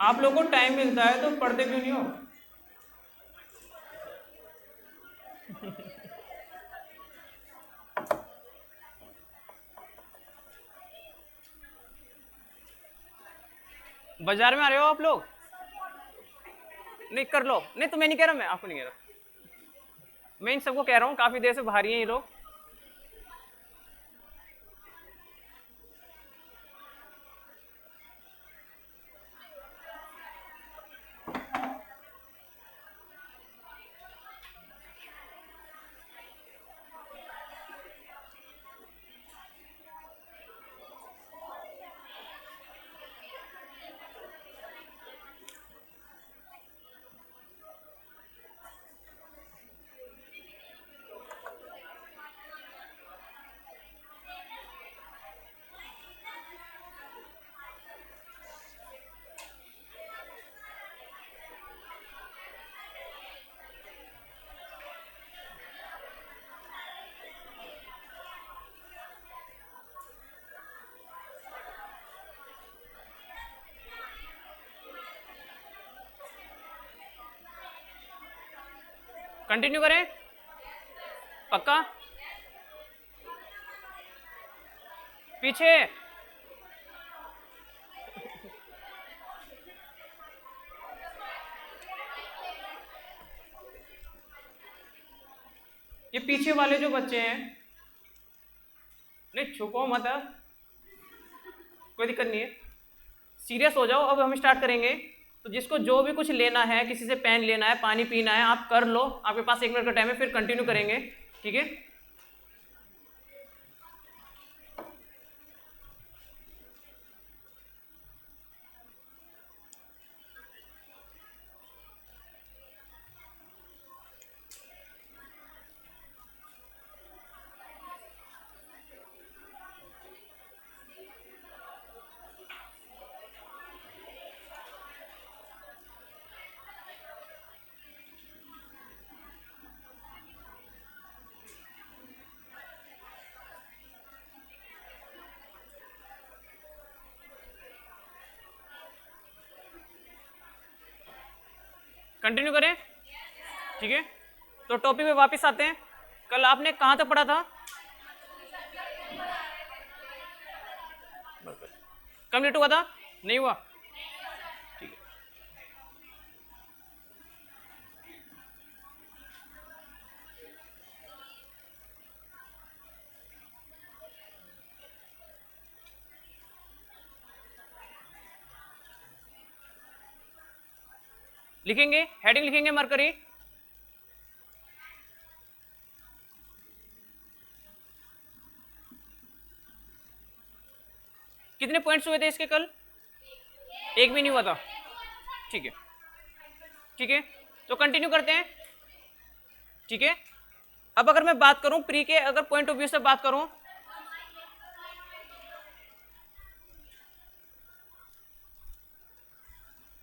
आप लोगों को टाइम मिलता है तो पढ़ते क्यों नहीं हो? बाजार में आ रहे हो आप लोग? नहीं कर लो, नहीं तो मैं नहीं कह रहा, मैं आपको नहीं कह रहा, मैं इन सबको कह रहा हूँ, काफी देर से भारी हैं ये लोग। कंटिन्यू करें? पक्का? पीछे ये पीछे वाले जो बच्चे हैं, नहीं छुपो मत, कोई दिक्कत नहीं है, सीरियस हो जाओ। अब हम स्टार्ट करेंगे, तो जिसको जो भी कुछ लेना है, किसी से पेन लेना है, पानी पीना है, आप कर लो, आपके पास 1 मिनट का टाइम है, फिर कंटिन्यू करेंगे, ठीक है? कंटिन्यू करें, ठीक है? तो टॉपिक पे वापस आते हैं। कल आपने कहां तक पढ़ा था? कंप्लीट हुआ था? नहीं हुआ? ठीक है, लिखेंगे, हेडिंग लिखेंगे मरकरी। कितने पॉइंट्स हुए थे इसके कल? एक भी नहीं हुआ था, ठीक है, ठीक है, तो कंटिन्यू करते हैं, ठीक है? अब अगर मैं बात करूं प्री के अगर पॉइंट ऑफ व्यू से बात करूं,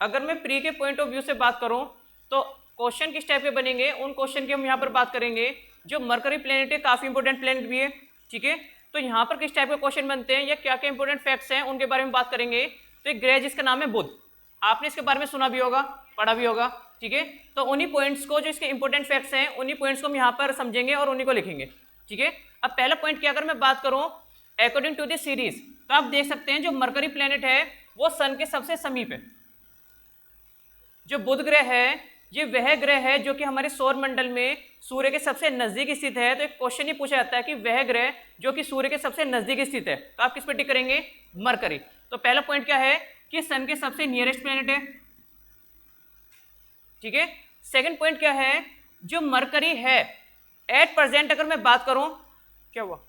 अगर मैं प्री के पॉइंट ऑफ व्यू से बात करूं तो क्वेश्चन किस टाइप के बनेंगे, उन क्वेश्चन की हम यहां पर बात करेंगे। जो मरकरी प्लेनेट है, काफी इंपॉर्टेंट प्लेनेट भी है, ठीक है? तो यहां पर किस टाइप के क्वेश्चन बनते हैं या क्या क्या इंपॉर्टेंट फैक्ट्स हैं उनके बारे में बात करेंगे। तो एक ग्रह जिसका नाम है बुध, आपने इसके बारे में सुना भी होगा, पढ़ा भी होगा, ठीक है? तो उन्हीं पॉइंट्स को, जो इसके इंपॉर्टेंट फैक्ट्स हैं, उन्हीं पॉइंट्स को हम यहाँ पर समझेंगे और उन्हीं को लिखेंगे, ठीक है? अब पहला पॉइंट की अगर मैं बात करूं, अकॉर्डिंग टू द सीरीज, तो आप देख सकते हैं जो मरकरी प्लेनेट है वो सन के सबसे समीप है। जो बुध ग्रह है ये वह ग्रह है जो कि हमारे सौर मंडल में सूर्य के सबसे नजदीक स्थित है। तो एक क्वेश्चन ही पूछा जाता है कि वह ग्रह जो कि सूर्य के सबसे नजदीक स्थित है, तो आप किस पे टिक करेंगे? मरकरी। तो पहला पॉइंट क्या है कि सन के सबसे नियरेस्ट प्लेनेट है, ठीक है? सेकंड पॉइंट क्या है, जो मरकरी है एट प्रेजेंट अगर मैं बात करूं, क्या हुआ,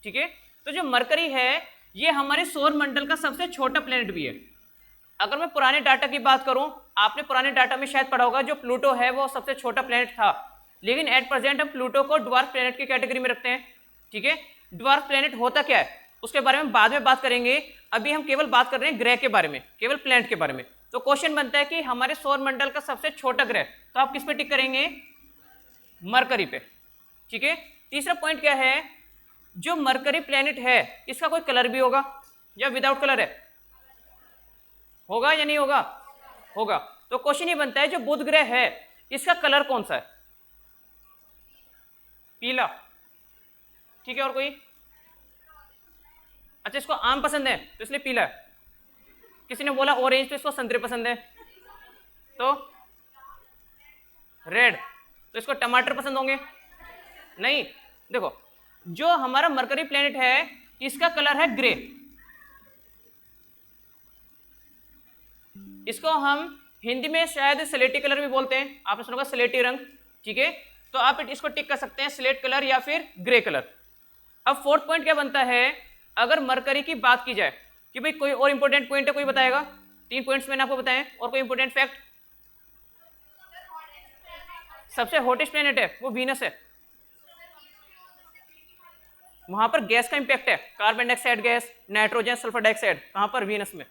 ठीक है? तो जो मरकरी है ये हमारे सौर मंडल का सबसे छोटा प्लेनेट भी है। अगर मैं पुराने डाटा की बात करूं, आपने पुराने डाटा में शायद पढ़ा होगा जो प्लूटो है वो सबसे छोटा प्लेनेट था, लेकिन एट प्रेजेंट हम प्लूटो को ड्वार्फ प्लेनेट की कैटेगरी में रखते हैं, ठीक है? ड्वार्फ प्लेनेट होता क्या है उसके बारे में बाद में बात करेंगे, अभी हम केवल बात कर रहे हैं ग्रह के बारे में, केवल प्लेनेट के बारे में। तो क्वेश्चन बनता है कि हमारे सौर मंडल का सबसे छोटा ग्रह, तो आप किस पे टिक करेंगे? मरकरी पे, ठीक है? तीसरा पॉइंट क्या है, जो मरकरी प्लेनेट है इसका कोई कलर भी होगा या विदाउट कलर है? होगा या नहीं होगा? होगा। तो क्वेश्चन ये बनता है जो बुध ग्रह है इसका कलर कौन सा है? पीला। ठीक है, और कोई? अच्छा, इसको आम पसंद है तो इसलिए पीला है। किसी ने बोला ऑरेंज तो इसको संतरे पसंद है, तो रेड। तो इसको टमाटर पसंद होंगे? नहीं। देखो, जो हमारा मरकरी प्लेनेट है इसका कलर है ग्रे। इसको हम हिंदी में शायद स्लेटी कलर भी बोलते हैं, आपने सुना होगा स्लेटी रंग। ठीक है, तो आप इसको टिक कर सकते हैं, स्लेट कलर या फिर ग्रे कलर। अब फोर्थ पॉइंट क्या बनता है, अगर मरकरी की बात की जाए कि भाई कोई और इंपॉर्टेंट पॉइंट है, कोई बताएगा? 3 पॉइंट्स मैंने आपको बताए, और कोई इंपॉर्टेंट फैक्ट? सबसे हॉटेस्ट प्लेनेट है वो वीनस है। वहां पर गैस का इंपैक्ट है, carbon dioxide gas, nitrogen, sulphur dioxide. कहां पर? वीनस में।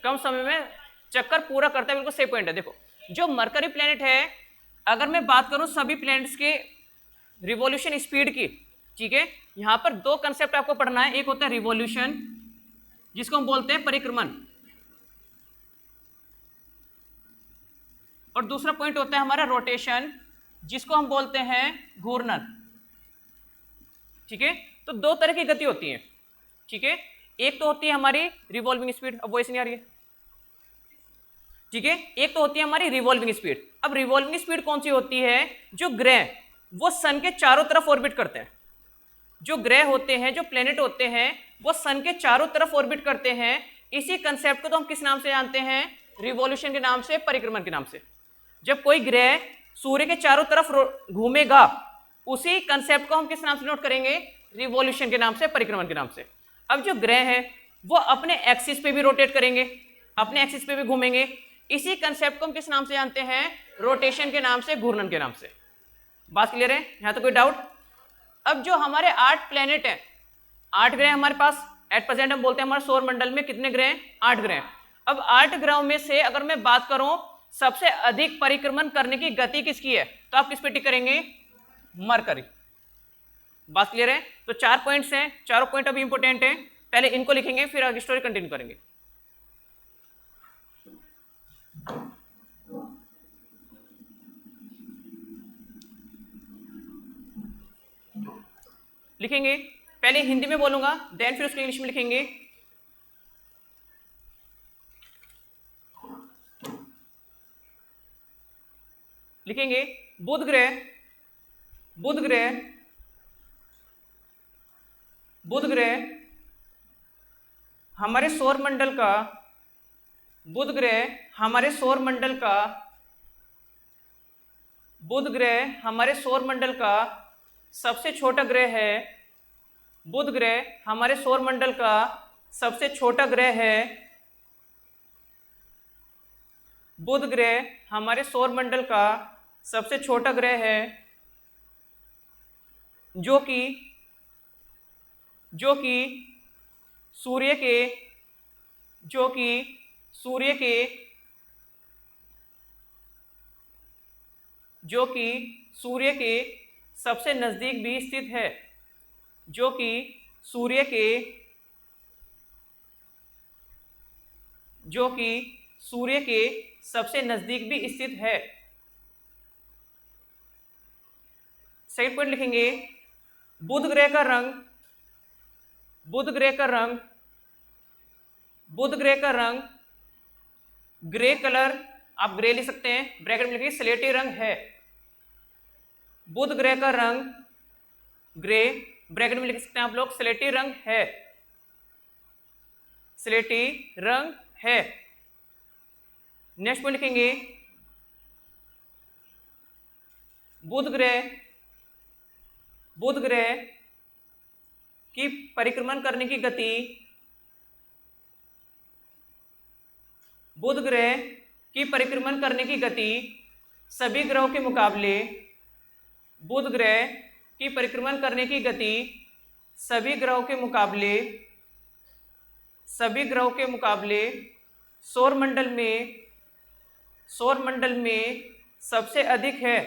कम समय में चक्कर पूरा करता है, बिल्कुल सही पॉइंट है। देखो, जो मरकरी प्लेनेट है, अगर मैं बात करूं सभी प्लेनेट्स के रिवॉल्यूशन स्पीड की, ठीक है, यहां पर 2 कंसेप्ट आपको पढ़ना है। एक होता है रिवॉल्यूशन, जिसको हम बोलते हैं परिक्रमण, और दूसरा पॉइंट होता है हमारा रोटेशन, जिसको हम बोलते हैं घूर्णन। ठीक है, तो 2 तरह की गति होती है। ठीक है, एक तो होती है हमारी रिवॉल्विंग स्पीड, अब वॉइस नहीं आ रही है। ठीक है, एक तो होती है हमारी रिवॉल्विंग स्पीड। अब रिवॉल्विंग स्पीड कौन सी होती है? जो ग्रह वो सन के चारों तरफ ऑर्बिट करते हैं। जो ग्रह होते हैं, जो प्लेनेट होते हैं, वो सन के चारों तरफ ऑर्बिट करते हैं। इसी कंसेप्ट को तो हम किस नाम से जानते हैं? रिवॉल्यूशन के नाम से, परिक्रमण के नाम से। जब कोई ग्रह सूर्य के चारों तरफ घूमेगा, उसी कंसेप्ट को हम किस नाम से नोट करेंगे? रिवॉल्यूशन के नाम से, परिक्रमण के नाम से। अब जो ग्रह हैं वो अपने एक्सिस पे भी रोटेट करेंगे, अपने एक्सिस पे भी घूमेंगे। इसी कंसेप्ट को हम किस नाम से जानते हैं? रोटेशन के नाम से, घूर्णन के नाम से। बात क्लियर है? यहां तो कोई डाउट? अब जो हमारे 8 प्लेनेट हैं, 8 ग्रह हमारे पास एट प्रेजेंट, हम बोलते हैं हमारे सौर मंडल में कितने ग्रह हैं? 8 ग्रह। अब 8 ग्रहों में से अगर मैं बात करूं सबसे अधिक परिक्रमण करने की गति किसकी है, तो आप किस पे टिक करेंगे? मरकरी। बात क्लियर है? तो 4 पॉइंट्स हैं, चारों पॉइंट अभी इंपॉर्टेंट है। पहले इनको लिखेंगे, फिर आगे स्टोरी कंटिन्यू करेंगे। लिखेंगे, पहले हिंदी में बोलूंगा, देन फिर उसको इंग्लिश में लिखेंगे। लिखेंगे बुध ग्रह, बुध ग्रह, बुध ग्रह हमारे सौर मंडल का, बुध ग्रह हमारे सौर मंडल का, बुध ग्रह हमारे सौर मंडल का सबसे छोटा ग्रह है। बुध ग्रह हमारे सौर मंडल का सबसे छोटा ग्रह है। बुध ग्रह हमारे सौर मंडल का सबसे छोटा ग्रह है, जो कि सूर्य के, जो कि सूर्य के, जो कि सूर्य के सबसे नजदीक भी स्थित है, जो कि सूर्य के, जो कि सूर्य के सबसे नजदीक भी स्थित है। सेकंड पॉइंट लिखेंगे, बुध ग्रह का रंग, बुध ग्रह का रंग, बुध ग्रह का रंग ग्रे कलर, आप ग्रे लिख सकते हैं, ब्रैकेट में लिखिए स्लेटी रंग है। बुध ग्रह का रंग ग्रे, ब्रैकेट में लिख सकते हैं आप लोग स्लेटी रंग है, स्लेटी रंग है। नेक्स्ट पॉइंट लिखेंगे, बुध ग्रह, बुध ग्रह की परिक्रमण करने की गति, बुध ग्रह की परिक्रमण करने की गति सभी ग्रहों के मुकाबले, बुध ग्रह की परिक्रमण करने की गति सभी ग्रहों के मुकाबले, सभी ग्रहों के मुकाबले सौर मंडल में, सौर मंडल में सबसे अधिक है,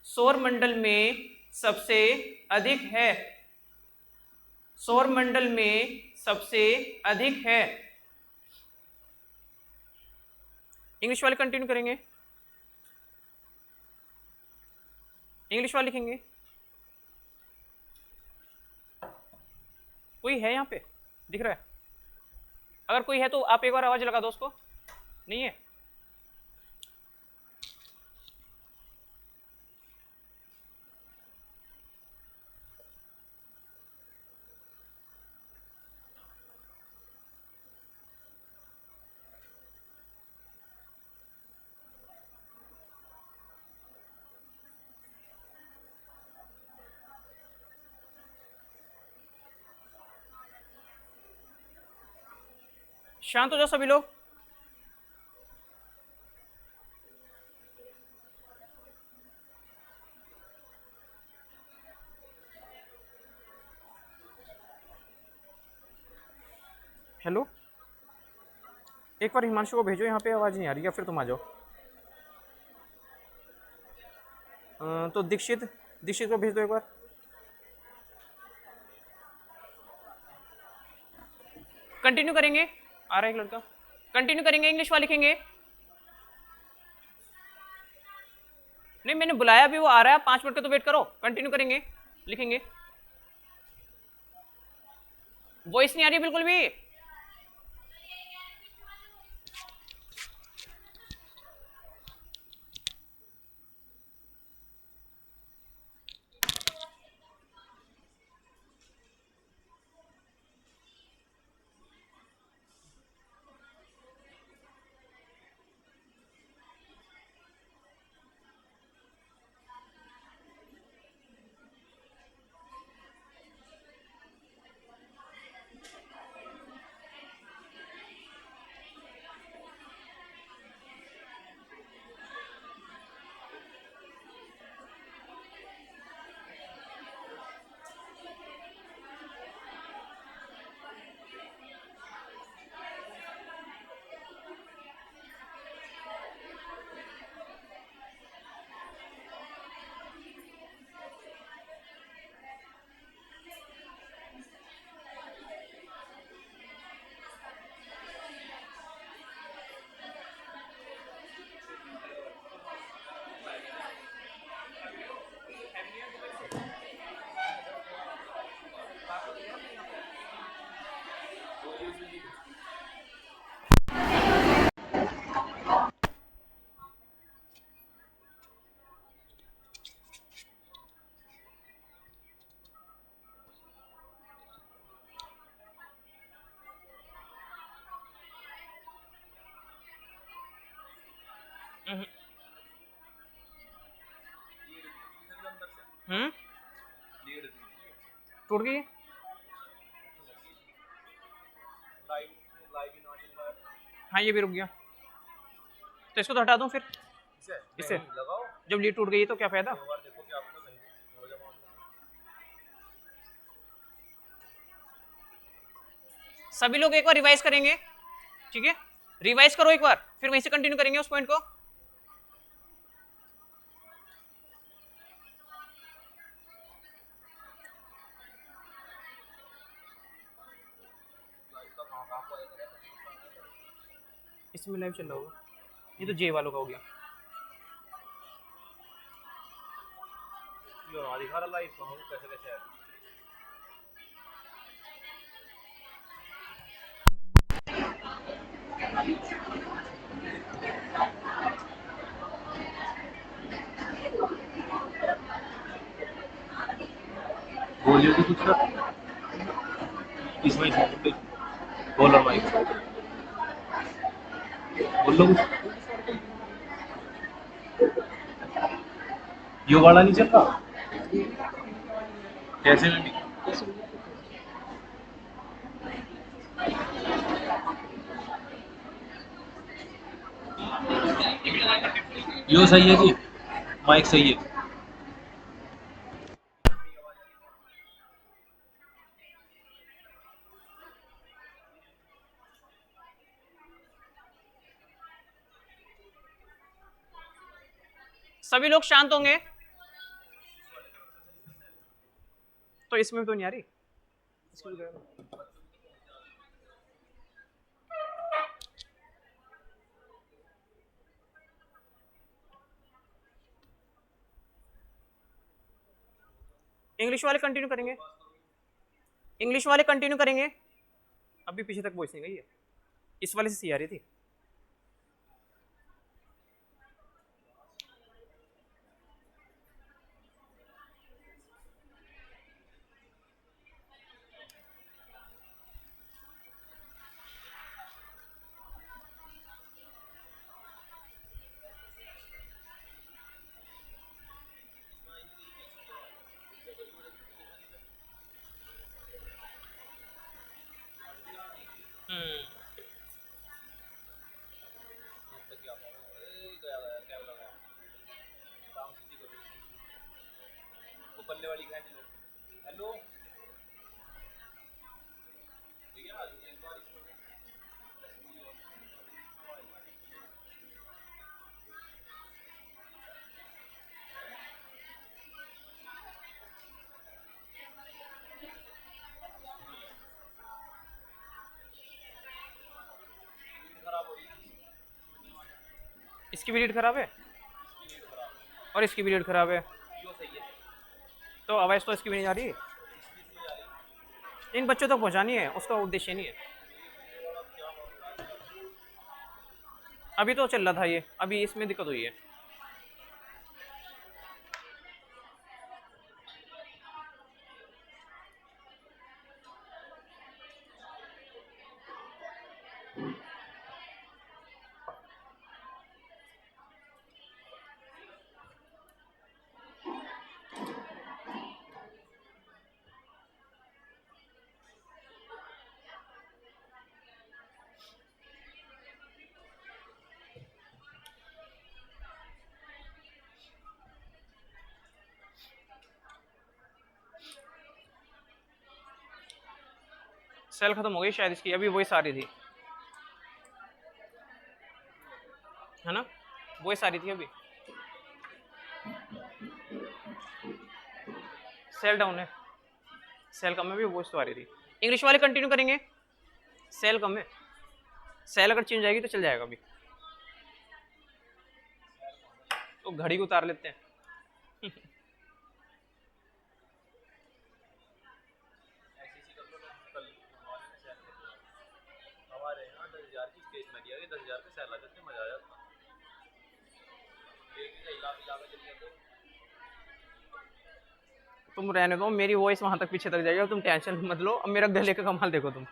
सौर मंडल में सबसे अधिक है, सौर मंडल में सबसे अधिक है। इंग्लिश वाले कंटिन्यू करेंगे, इंग्लिश वाले लिखेंगे। कोई है यहाँ पे दिख रहा है? अगर कोई है तो आप एक बार आवाज लगा दो उसको। नहीं है? शांत हो जाओ सभी लोग। हेलो, एक बार हिमांशु को भेजो, यहाँ पे आवाज नहीं आ रही, या फिर तुम आ जाओ। तो दीक्षित, दीक्षित को भेज दो एक बार। कंटिन्यू करेंगे, आ रहा है एक लड़का। कंटिन्यू करेंगे, इंग्लिश वाला लिखेंगे। नहीं, मैंने बुलाया भी, वो आ रहा है, 5 मिनट का तो वेट करो। कंटिन्यू करेंगे, लिखेंगे। वॉइस नहीं आ रही बिल्कुल भी। टूट गई। हाँ, ये भी रुक गया, तो इसको तो हटा दूं फिर इससे। जब लीड टूट गई तो क्या फायदा। सभी लोग एक बार रिवाइज करेंगे, ठीक है? रिवाइज करो एक बार, फिर वहीं से कंटिन्यू करेंगे उस पॉइंट को। इसमें लाइव चल रहा होगा, ये तो जे वालों का हो गया। दिखा रहा लाइव कैसे कैसे है। बोलिए तो कुछ इसमें बोलो भाई, बोलो कुछ। यो वाला नहीं चल रहा कैसे में भी। यो सही है जी, माइक सही है। सभी लोग शांत होंगे। तो इसमें तो नहीं आ रही, इंग्लिश वाले कंटिन्यू करेंगे, इंग्लिश वाले कंटिन्यू करेंगे। अभी पीछे तक वॉइस नहीं गई है, इस वाले से सी आ रही थी। पल्ले वाली खींच लो। हेलो भैया एक बार खराब हो रही है, इसकी भी लीड खराब है और इसकी भी लीड खराब है, यो सही है। तो आवाज़ तो इसकी भी नहीं जा रही। इन बच्चों तक पहुंचानी है, उसका उद्देश्य नहीं है। अभी तो चल रहा था ये, अभी इसमें दिक्कत हुई है। सेल खत्म हो गई शायद इसकी, अभी वॉइस आ रही थी, है ना, वॉइस आ रही थी अभी। सेल डाउन है, सेल कम है, भी वॉइस तो आ रही थी। इंग्लिश वाले कंटिन्यू करेंगे, सेल कम है, सेल अगर चेंज जाएगी तो चल जाएगा अभी। तो घड़ी को उतार लेते हैं। हमारे यहाँ 10,000 की स्टेज में दिया, 10,000 पे सेल आ जाते, मजा आ जाता। लेके से हिला हिला के चले जाते। तुम रहने दो, मेरी वॉइस वहां तक पीछे तक जाएगी, तुम टेंशन मत लो। अब मेरा गले का कमाल देखो तुम।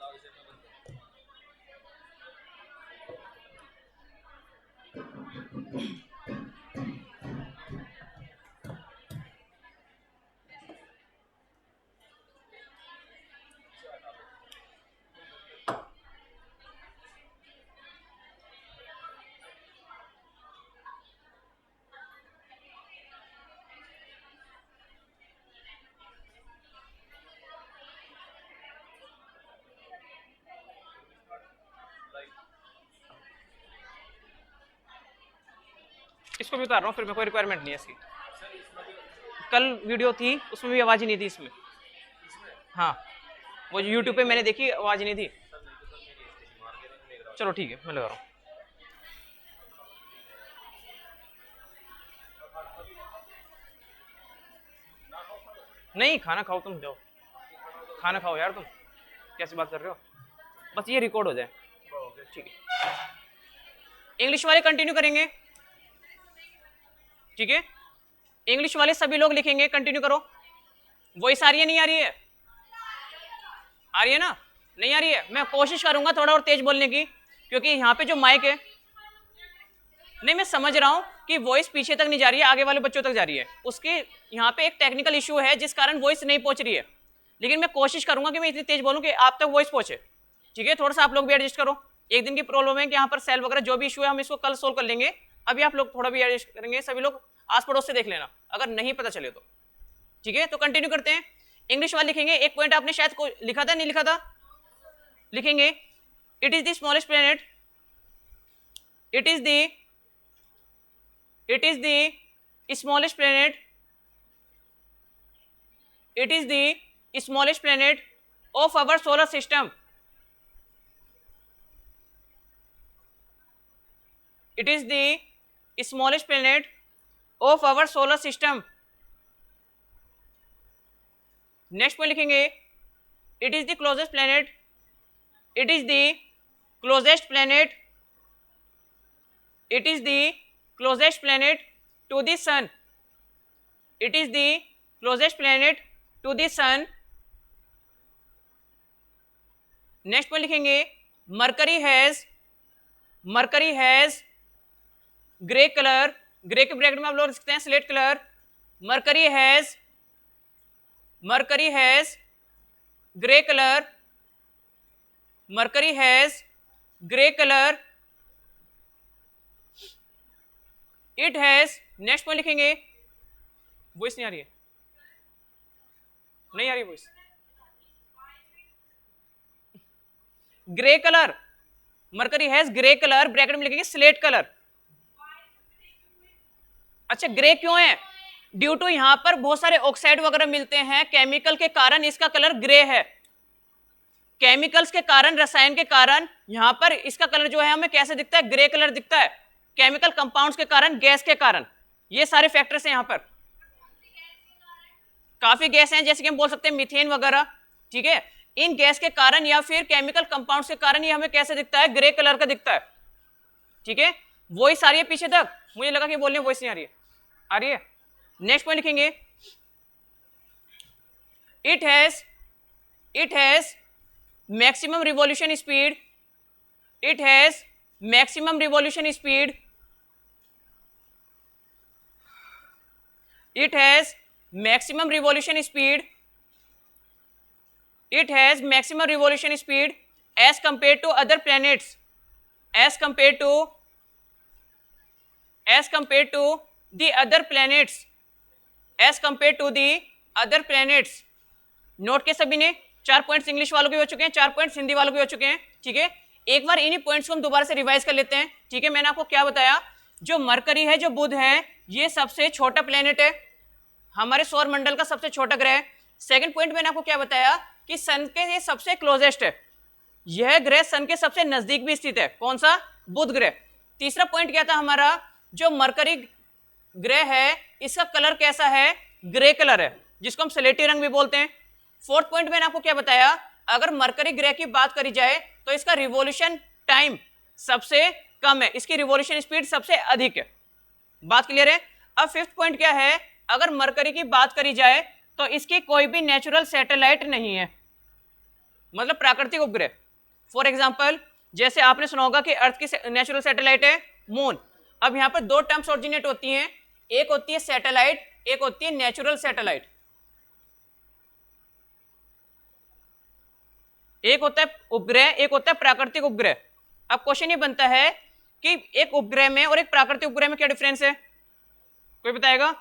लाउड से मैं बंद इसको भी उतार रहा हूँ, फिर मेरे को रिक्वायरमेंट नहीं है इसकी। कल वीडियो थी उसमें भी आवाज ही नहीं थी इसमें। हाँ, वो यूट्यूब पे मैंने देखी, आवाज नहीं थी। चलो ठीक है, मैं लगा रहा हूँ। नहीं, खाना खाओ, तुम जाओ खाना खाओ यार, तुम कैसी बात कर रहे हो। बस ये रिकॉर्ड हो जाए, ठीक है। इंग्लिश वाले कंटिन्यू करेंगे, ठीक है। इंग्लिश वाले सभी लोग लिखेंगे, कंटिन्यू करो। वॉइस आ रही है, नहीं आ रही है? आ रही है ना? नहीं आ रही है? मैं कोशिश करूंगा थोड़ा और तेज बोलने की, क्योंकि यहाँ पे जो माइक है, नहीं मैं समझ रहा हूं कि वॉइस पीछे तक नहीं जा रही है, आगे वाले बच्चों तक जा रही है। उसके यहाँ पे एक टेक्निकल इशू है जिस कारण वॉइस नहीं पहुंच रही है, लेकिन मैं कोशिश करूंगा कि मैं इतनी तेज बोलूं कि आप तक वॉइस पहुंचे, ठीक है। थोड़ा सा आप लोग भी एडजस्ट करो। एक दिन की प्रॉब्लम है कि यहाँ पर सेल वगैरह जो भी इशू है हम इसको कल सोल्व कर लेंगे। अभी आप लोग थोड़ा भी एडजस्ट करेंगे, सभी लोग आस पड़ोस से देख लेना अगर नहीं पता चले तो, ठीक है। तो कंटिन्यू करते हैं। इंग्लिश वाले लिखेंगे, एक पॉइंट आपने शायद लिखा था, नहीं लिखा था? लिखेंगे, it is the smallest planet, it is the smallest planet, it is the smallest planet of our solar system. It is the smallest planet of our solar system. Next point लिखेंगे, it is the closest planet, it is the closest planet, it is the closest planet to the sun, it is the closest planet to the sun. Next point लिखेंगे, Mercury has grey colour, grey के bracket में आप लोग लिख सकते हैं slate colour. Mercury has grey colour, Mercury has grey colour. It has, next point लिखेंगे, voice नहीं आ रही है, नहीं आ रही voice. Grey colour, Mercury has grey colour, bracket में लिखेंगे स्लेट कलर. अच्छा ग्रे क्यों है? ड्यू टू यहां पर बहुत सारे ऑक्साइड वगैरह मिलते हैं, केमिकल के कारण इसका कलर ग्रे है. केमिकल्स के कारण, रसायन के कारण यहां पर इसका कलर जो है हमें कैसे दिखता है? ग्रे कलर दिखता है. केमिकल कंपाउंड्स के कारण, गैस के कारण, ये सारे फैक्टर्स हैं यहां पर. काफी गैस हैं, जैसे कि हम बोल सकते हैं मीथेन वगैरह, ठीक है. इन गैस के कारण या फिर केमिकल कंपाउंड्स के कारण ये हमें कैसे दिखता है? ग्रे कलर का दिखता है. ठीक है, वॉइस आ रही है पीछे तक? मुझे लगा कि बोलने वॉइस नहीं आ रही है. आ रही है? नेक्स्ट पॉइंट लिखेंगे, it has maximum revolution speed, it has maximum revolution speed, it has maximum revolution speed, it has maximum revolution speed as compare to other planets, as compare to the other planets, as compare to the other planets. Note के सभी ने 4 points English वालों के हो चुके हैं, 4 points Hindi वालों के हो चुके हैं. ठीक है, एक बार इन्हीं पॉइंट्स को हम दोबारा से रिवाइज कर लेते हैं. ठीक है, मैंने आपको क्या बताया? जो मरकरी है, जो बुध है, ये सबसे छोटा प्लैनेट है, हमारे सौर मंडल का सबसे छोटा ग्रह है. सेकंड पॉइंट मैंने आपको क्या बताया कि सन के ये सबसे क्लोजेस्ट है, यह ग्रह सन के सबसे नजदीक भी स्थित है. कौन सा? बुध ग्रह. तीसरा पॉइंट क्या था हमारा? जो मरकरी ग्रह है इसका कलर कैसा है? ग्रे कलर है, जिसको हम स्लेटी रंग भी बोलते हैं. फोर्थ पॉइंट मैंने आपको क्या बताया? अगर मरकरी ग्रह की बात करी जाए तो इसका रिवॉल्यूशन टाइम सबसे कम है, इसकी रिवॉल्यूशन स्पीड सबसे अधिक है. बात क्लियर है? अब फिफ्थ पॉइंट क्या है? अगर मरकरी की बात करी जाए तो इसकी कोई भी नेचुरल सैटेलाइट नहीं है, मतलब प्राकृतिक उपग्रह. फॉर एग्जाम्पल, जैसे आपने सुना होगा कि अर्थ की नेचुरल सैटेलाइट है मून. अब यहाँ पर 2 टर्म्स ओरिजिनेट होती हैं, एक होती है सैटेलाइट, एक होती है नेचुरल सैटेलाइट. एक होता है उपग्रह, एक होता है प्राकृतिक उपग्रह. अब क्वेश्चन ये बनता है कि एक उपग्रह में और एक प्राकृतिक उपग्रह में क्या डिफरेंस है? कोई बताएगा?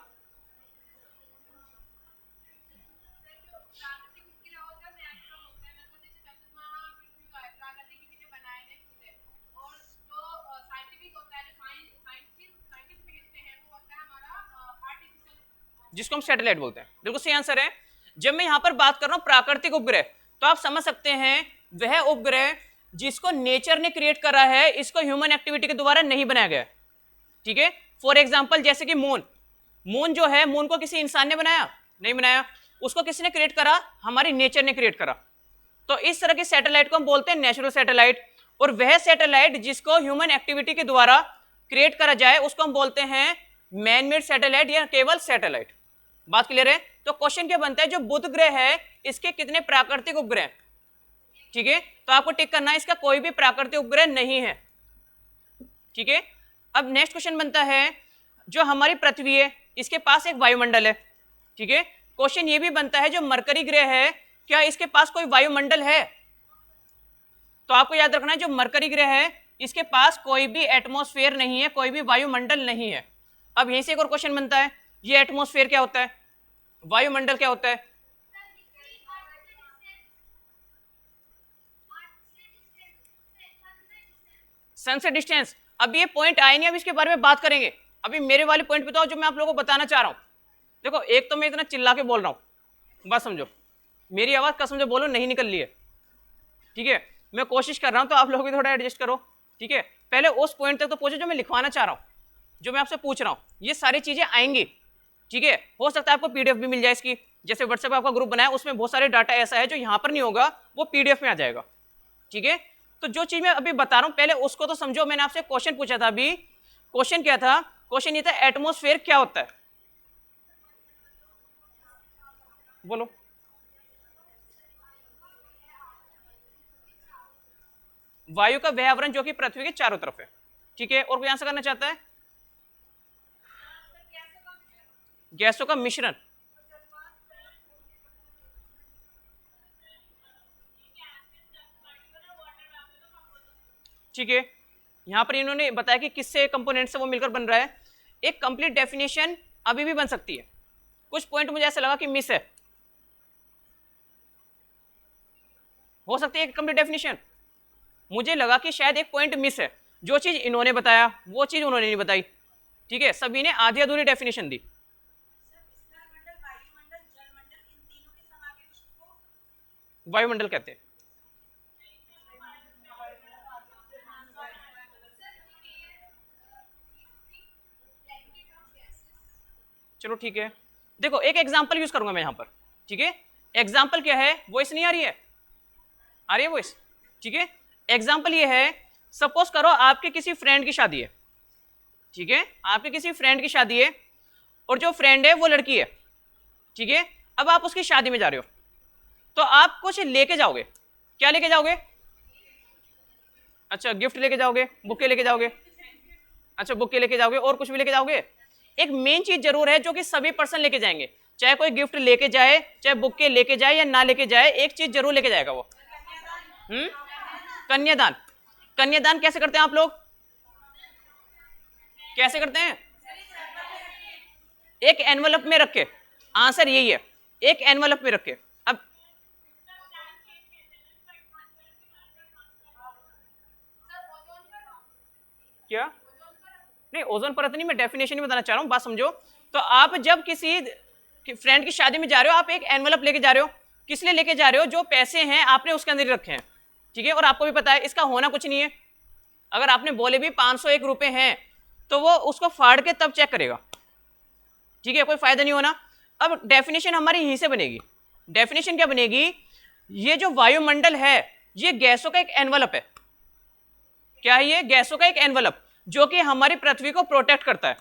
जिसको हम सैटेलाइट बोलते हैं. बिल्कुल सही आंसर है. जब मैं यहां पर बात कर रहा हूं प्राकृतिक उपग्रह, तो आप समझ सकते हैं वह उपग्रह जिसको नेचर ने क्रिएट करा है, इसको ह्यूमन एक्टिविटी के द्वारा नहीं बनाया गया. ठीक है, फॉर एग्जांपल जैसे कि मून, मून जो है, मून को किसी इंसान ने बनाया? नहीं बनाया. उसको किसने क्रिएट करा? हमारी नेचर ने क्रिएट करा. तो इस तरह की सैटेलाइट को हम बोलते हैं नेचुरल सैटेलाइट. और वह सैटेलाइट जिसको ह्यूमन एक्टिविटी के द्वारा क्रिएट करा जाए उसको हम बोलते हैं मैन मेड सैटेलाइट या केवल सैटेलाइट. बात क्लियर है? तो क्वेश्चन क्या बनता है? जो बुध ग्रह है इसके कितने प्राकृतिक उपग्रह? ठीक है, तो आपको टिक करना है इसका कोई भी प्राकृतिक उपग्रह नहीं है. ठीक है, अब नेक्स्ट क्वेश्चन बनता है, जो हमारी पृथ्वी है इसके पास एक वायुमंडल है. ठीक है, क्वेश्चन ये भी बनता है जो मरकरी ग्रह है क्या इसके पास कोई वायुमंडल है? तो आपको याद रखना है जो मरकरी ग्रह है इसके पास कोई भी एटमॉस्फेयर नहीं है, कोई भी वायुमंडल नहीं है. अब यहीं से एक और क्वेश्चन बनता है, ये एटमॉस्फेयर क्या होता है? वायुमंडल क्या होता है? सन से डिस्टेंस. अब ये पॉइंट आए नहीं, अब इसके बारे में बात करेंगे. अभी मेरे वाले पॉइंट पे तो जो मैं आप लोगों को बताना चाह रहा हूं. देखो, एक तो मैं इतना चिल्ला के बोल रहा हूं, बात समझो. मेरी आवाज कसम से बोलो नहीं निकल रही है, ठीक है, मैं कोशिश कर रहा हूं, तो आप लोग भी थोड़ा एडजस्ट करो, ठीक है। पहले उस पॉइंट तक तो पहुंचो जो मैं लिखवाना चाह रहा हूं, जो मैं आपसे पूछ रहा हूं, ये सारी चीजें आएंगी, ठीक है। हो सकता है आपको पीडीएफ भी मिल जाए इसकी, जैसे व्हाट्सएप आपका ग्रुप बनाया, उसमें बहुत सारे डाटा ऐसा है जो यहां पर नहीं होगा, वो पीडीएफ में आ जाएगा, ठीक है। तो जो चीज मैं अभी बता रहा हूं पहले उसको तो समझो। मैंने आपसे क्वेश्चन पूछा था अभी, क्वेश्चन क्या था? क्वेश्चन ये था एटमॉस्फेयर क्या होता है, बोलो। वायु का वह आवरण जो कि पृथ्वी के चारों तरफ है, ठीक है। और कोई आंसर करना चाहता है? गैसों का मिश्रण, ठीक है। यहां पर इन्होंने बताया कि किससे कंपोनेंट से वो मिलकर बन रहा है। एक कंप्लीट डेफिनेशन अभी भी बन सकती है, कुछ पॉइंट मुझे ऐसा लगा कि मिस है, हो सकती है कंप्लीट डेफिनेशन, मुझे लगा कि शायद एक पॉइंट मिस है, जो चीज इन्होंने बताया वो चीज उन्होंने नहीं बताई, ठीक है। सभी ने आधी अधूरी डेफिनेशन दी। वायुमंडल कहते हैं, चलो ठीक है। देखो एक एग्जांपल यूज करूंगा मैं यहां पर, ठीक है। एग्जांपल क्या है? वॉइस नहीं आ रही है? आ रही है वॉइस, ठीक है। एग्जांपल ये है, सपोज करो आपके किसी फ्रेंड की शादी है, ठीक है, आपके किसी फ्रेंड की शादी है, और जो फ्रेंड है वो लड़की है, ठीक है। अब आप उसकी शादी में जा रहे हो, तो आप कुछ लेके जाओगे, क्या लेके जाओगे? अच्छा, गिफ्ट लेके जाओगे, बुके लेके जाओगे, अच्छा बुके लेके जाओगे, और कुछ भी लेके जाओगे? एक मेन चीज जरूर है जो कि सभी पर्सन लेके जाएंगे, चाहे कोई गिफ्ट लेके जाए, चाहे बुके लेके जाए या ना लेके जाए, एक चीज जरूर लेके जाएगा वो, कन्यादान। कन्यादान कैसे करते हैं आप लोग? कैसे करते हैं? एक एनवलप में रख के, आंसर यही है, एक एनवलप में रख के। अब क्या? नहीं, ओजोन परत नहीं, मैं डेफिनेशन ही बताना चाह रहा हूं, बात समझो। तो आप जब किसी फ्रेंड की शादी में जा रहे हो, आप एक एनवलप लेके जा रहे हो, किस लिए लेके जा रहे हो? जो पैसे हैं आपने उसके अंदर ही रखे हैं, ठीक है। और आपको भी पता है इसका होना कुछ नहीं है, अगर आपने बोले भी 501 रुपए हैं तो वो उसको फाड़ के तब चेक करेगा, ठीक है, कोई फायदा नहीं होना। अब डेफिनेशन हमारी यहीं से बनेगी। डेफिनेशन क्या बनेगी? ये जो वायुमंडल है ये गैसों का एक एनवलप है। क्या है ये? गैसों का एक एनवलप, जो कि हमारी पृथ्वी को प्रोटेक्ट करता है।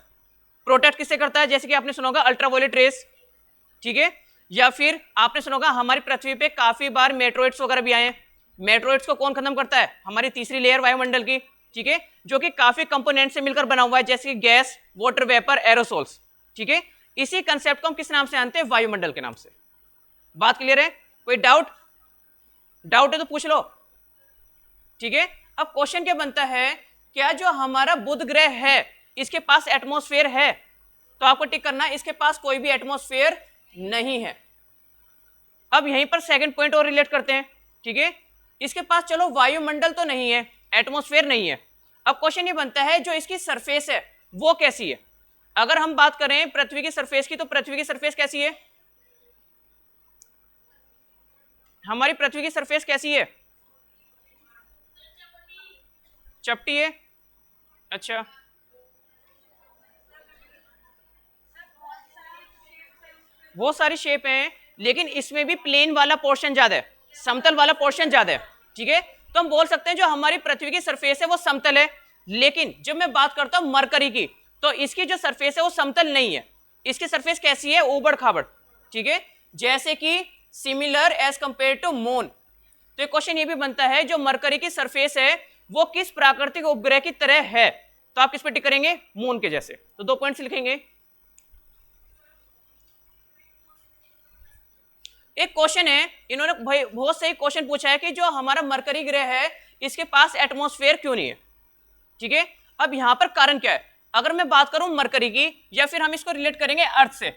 प्रोटेक्ट किससे करता है? जैसे कि आपने सुना होगा अल्ट्रावायलेट रेस, ठीक है, या फिर आपने सुना होगा हमारी पृथ्वी पे काफी बार मेट्रोइड्स वगैरह भी आए हैं। मेट्रोइड्स को कौन खत्म करता है? हमारी तीसरी लेयर वायुमंडल की, ठीक है, जो कि काफी कंपोनेंट से मिलकर बना हुआ है, जैसे कि गैस, वाटर वेपर, एरोसोल्स, ठीक है। इसी कंसेप्ट को हम किस नाम से जानते हैं? वायुमंडल के नाम से। बात क्लियर है? कोई डाउट? डाउट है तो पूछ लो, ठीक है। अब क्वेश्चन क्या बनता है, क्या जो हमारा बुध ग्रह है इसके पास एटमॉस्फेयर है? तो आपको टिक करना है इसके पास कोई भी एटमॉस्फेयर नहीं है। अब यहीं पर सेकंड पॉइंट और रिलेट करते हैं, ठीक है। इसके पास चलो वायुमंडल तो नहीं है, एटमॉस्फेयर नहीं है। अब क्वेश्चन ये बनता है जो इसकी सरफेस है वो कैसी है? अगर हम बात करें पृथ्वी की सरफेस की, तो पृथ्वी की सरफेस कैसी है? हमारी पृथ्वी की सरफेस कैसी है? चपटी है, अच्छा। वो सारी शेप हैं, लेकिन इसमें भी प्लेन वाला पोर्शन ज्यादा है, समतल वाला पोर्शन ज्यादा है, ठीक है। तो हम बोल सकते हैं जो हमारी पृथ्वी की सरफेस है वो समतल है, लेकिन जब मैं बात करता हूं मरकरी की, तो इसकी जो सरफेस है वो समतल नहीं है, इसकी सरफेस कैसी है? ऊबड़ खाबड़, ठीक है, जैसे कि similar as compare to moon. तो क्वेश्चन ये भी बनता है जो मरकरी की सरफेस है वो किस प्राकृतिक उपग्रह की तरह है? तो आप किस पे टिक करेंगे? मून के जैसे। तो 2 पॉइंट्स लिखेंगे। एक क्वेश्चन है, इन्होंने भाई बहुत सही क्वेश्चन पूछा है कि जो हमारा मरकरी ग्रह है इसके पास एटमॉस्फेयर क्यों नहीं है, ठीक है। अब यहां पर कारण क्या है? अगर मैं बात करूं मरकरी की, या फिर हम इसको रिलेट करेंगे अर्थ से,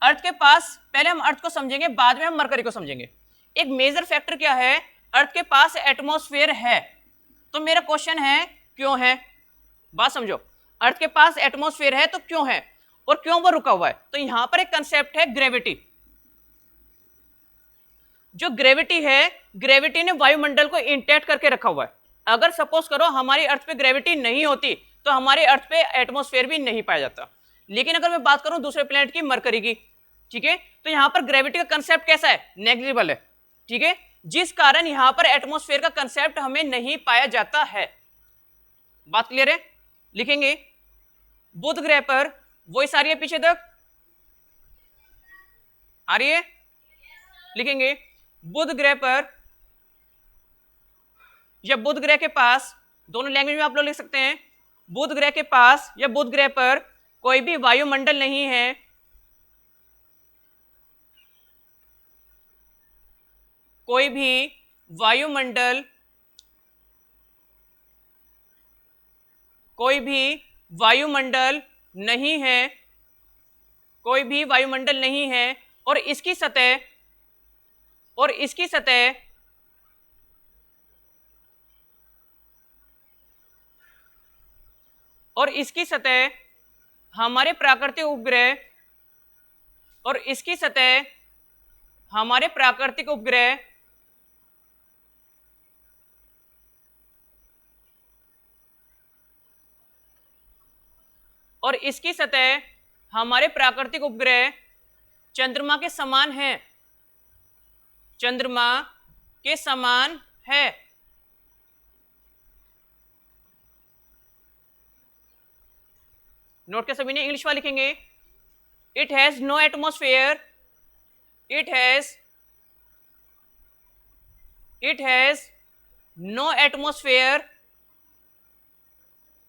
अर्थ के पास, पहले हम अर्थ को समझेंगे बाद में हम मरकरी को समझेंगे। एक मेजर फैक्टर क्या है? अर्थ के पास एटमॉस्फेयर है। तो मेरा क्वेश्चन है क्यों है? बात समझो, अर्थ के पास एटमॉस्फेयर है तो क्यों है, और क्यों वो रुका हुआ है? तो यहां पर एक कंसेप्ट है ग्रेविटी। जो ग्रेविटी है, ग्रेविटी ने वायुमंडल को इंटैक्ट करके रखा हुआ है। अगर सपोज करो हमारी अर्थ पे ग्रेविटी नहीं होती तो हमारे अर्थ पे एटमॉस्फेयर भी नहीं पाया जाता। लेकिन अगर मैं बात करूं दूसरे प्लेनेट की, मरकरी की, ठीक है, तो यहां पर ग्रेविटी का कंसेप्ट कैसा है, नेग्लिजिबल है, ठीक है, जिस कारण यहां पर एटमॉस्फेयर का कंसेप्ट हमें नहीं पाया जाता है। बात क्लियर है? लिखेंगे बुध ग्रह पर, वॉइस आ रही है पीछे तक, आ रही है? लिखेंगे बुध ग्रह पर या बुध ग्रह के पास, दोनों लैंग्वेज में आप लोग लिख सकते हैं, बुध ग्रह के पास या बुध ग्रह पर कोई भी वायुमंडल नहीं है, कोई भी वायुमंडल, कोई भी वायुमंडल नहीं है, कोई भी वायुमंडल नहीं है, और इसकी सतह, और इसकी सतह और इसकी सतह हमारे प्राकृतिक उपग्रह, और इसकी सतह हमारे प्राकृतिक उपग्रह और इसकी सतह हमारे प्राकृतिक उपग्रह चंद्रमा के समान है, चंद्रमा के समान है। नोट के सभी ने इंग्लिश वाला लिखेंगे, it has no atmosphere, it has no atmosphere,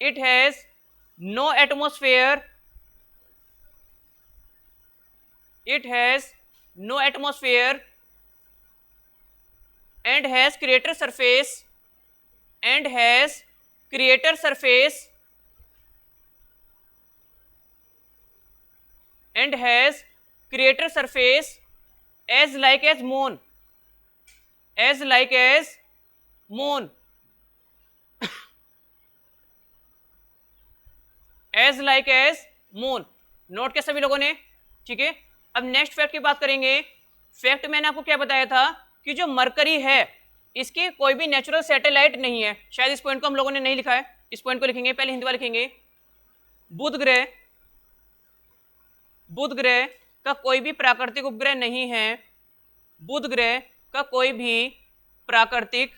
it has no atmosphere, it has no atmosphere and has crater surface, and has crater surface, and has crater surface as like as moon, as like as moon, as like as moon। Note के सभी लोगों ने, ठीक है। अब next fact की बात करेंगे। फैक्ट मैंने आपको क्या बताया था कि जो मरकरी है इसकी कोई भी नेचुरल सैटेलाइट नहीं है। शायद इस पॉइंट को हम लोगों ने नहीं लिखा है, इस पॉइंट को लिखेंगे, पहले हिंदी वाला लिखेंगे। बुध ग्रह का कोई भी प्राकृतिक उपग्रह नहीं है, बुध ग्रह का कोई भी प्राकृतिक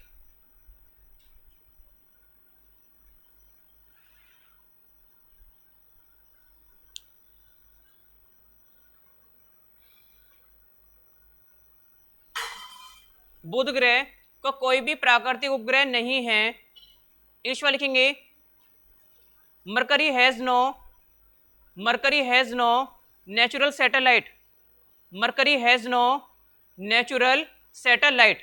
बुध ग्रह का कोई भी प्राकृतिक उपग्रह नहीं है। इंग्लिश वाला लिखेंगे, Mercury has no natural satellite, Mercury has no natural satellite.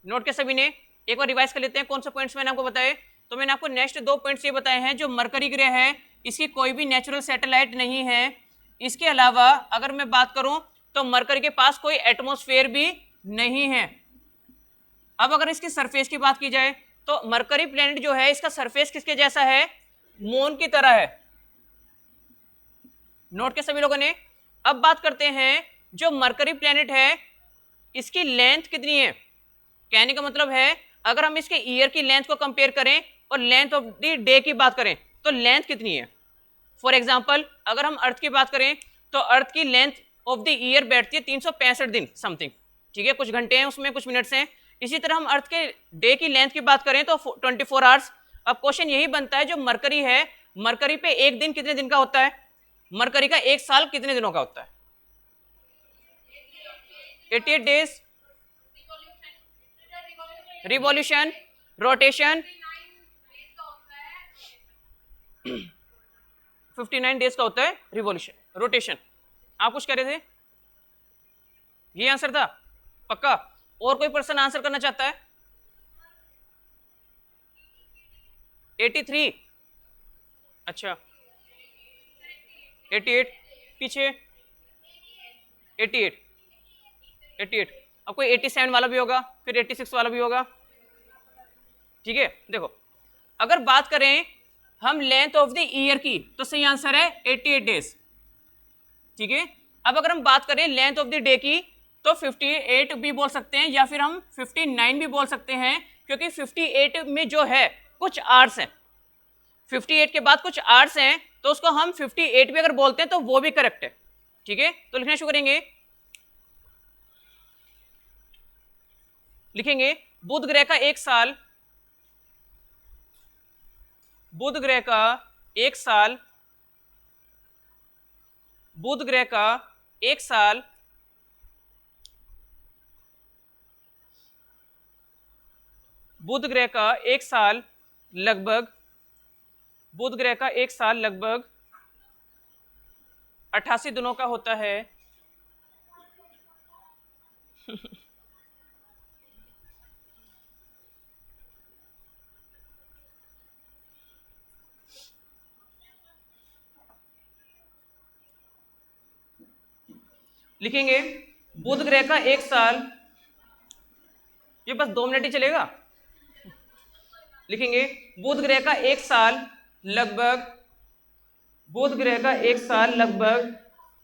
Note के सभी ने, एक बार रिवाइज कर लेते हैं कौन से पॉइंट्स मैंने आपको बताए। तो मैंने आपको नेक्स्ट 2 पॉइंट्स ये बताए हैं, जो मरकरी ग्रह है इसकी कोई भी नेचुरल सैटेलाइट नहीं है। इसके अलावा अगर मैं बात करूं तो मरकरी के पास कोई एटमॉस्फेयर भी नहीं है। अब अगर इसकी सरफेस की बात की जाए तो मरकरी प्लेनेट जो है इसका सरफेस किसके जैसा है, मून की तरह है। नोट के सभी लोगों ने। अब बात करते हैं जो मरकरी प्लेनेट है इसकी लेंथ कितनी है। कहने का मतलब है अगर हम इसके ईयर की लेंथ को कंपेयर करें और लेंथ ऑफ द डे की बात करें तो लेंथ कितनी है। फॉर एग्जांपल अगर हम अर्थ की बात करें तो अर्थ की लेंथ ऑफ द ईयर बैठती है 365 दिन समथिंग, ठीक है, कुछ घंटे हैं उसमें, कुछ मिनट्स हैं। इसी तरह हम अर्थ के डे की लेंथ की बात करें तो 24 आवर्स। अब क्वेश्चन यही बनता है जो मरकरी है, मरकरी पे एक दिन कितने दिन का होता है, मरकरी का एक साल कितने दिनों का होता है। 88 डेज, रिवॉल्यूशन, रोटेशन 59 डेज का होता है रिवॉल्यूशन, रोटेशन। आप कुछ कह रहे थे, ये आंसर था पक्का। और कोई पर्सन आंसर करना चाहता है। 83, अच्छा 88, पीछे 88। अब कोई 87 वाला भी होगा, फिर 86 वाला भी होगा, ठीक है। देखो अगर बात करें हम लेंथ ऑफ द ईयर की तो सही आंसर है 88 डेज, ठीक है। अब अगर हम बात करें लेंथ ऑफ द डे की तो 58 भी बोल सकते हैं या फिर हम 59 भी बोल सकते हैं, क्योंकि 58 में जो है कुछ आर्ट्स हैं, 58 के बाद कुछ आर्ट्स हैं, तो उसको हम 58 भी अगर बोलते हैं तो वो भी करेक्ट है। ठीक है, तो लिखना शुरू करेंगे। लिखेंगे बुध ग्रह का एक साल, बुध ग्रह का एक साल, बुध ग्रह का एक साल बुध ग्रह का एक साल लगभग, बुध ग्रह का एक साल लगभग 88 दिनों का होता है। लिखेंगे बुध ग्रह का एक साल, ये बस 2 मिनट ही चलेगा। लिखेंगे बुध ग्रह का एक साल लगभग, बुध ग्रह का एक साल लगभग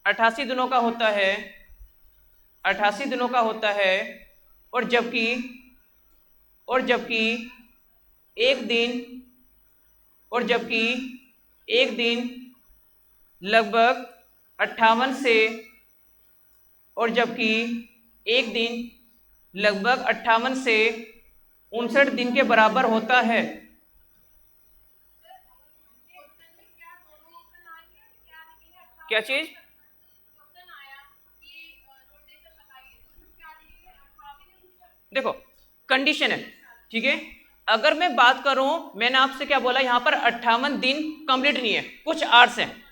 88 दिनों का होता है, 88 दिनों का होता है। और जबकि एक दिन, और जबकि एक दिन लगभग 58 से, और जबकि एक दिन लगभग 58 से 59 दिन के बराबर होता है। क्या चीज? देखो कंडीशन है, ठीक है। अगर मैं बात करूं, मैंने आपसे क्या बोला, यहां पर 58 दिन कंप्लीट नहीं है, कुछ आवर्स हैं।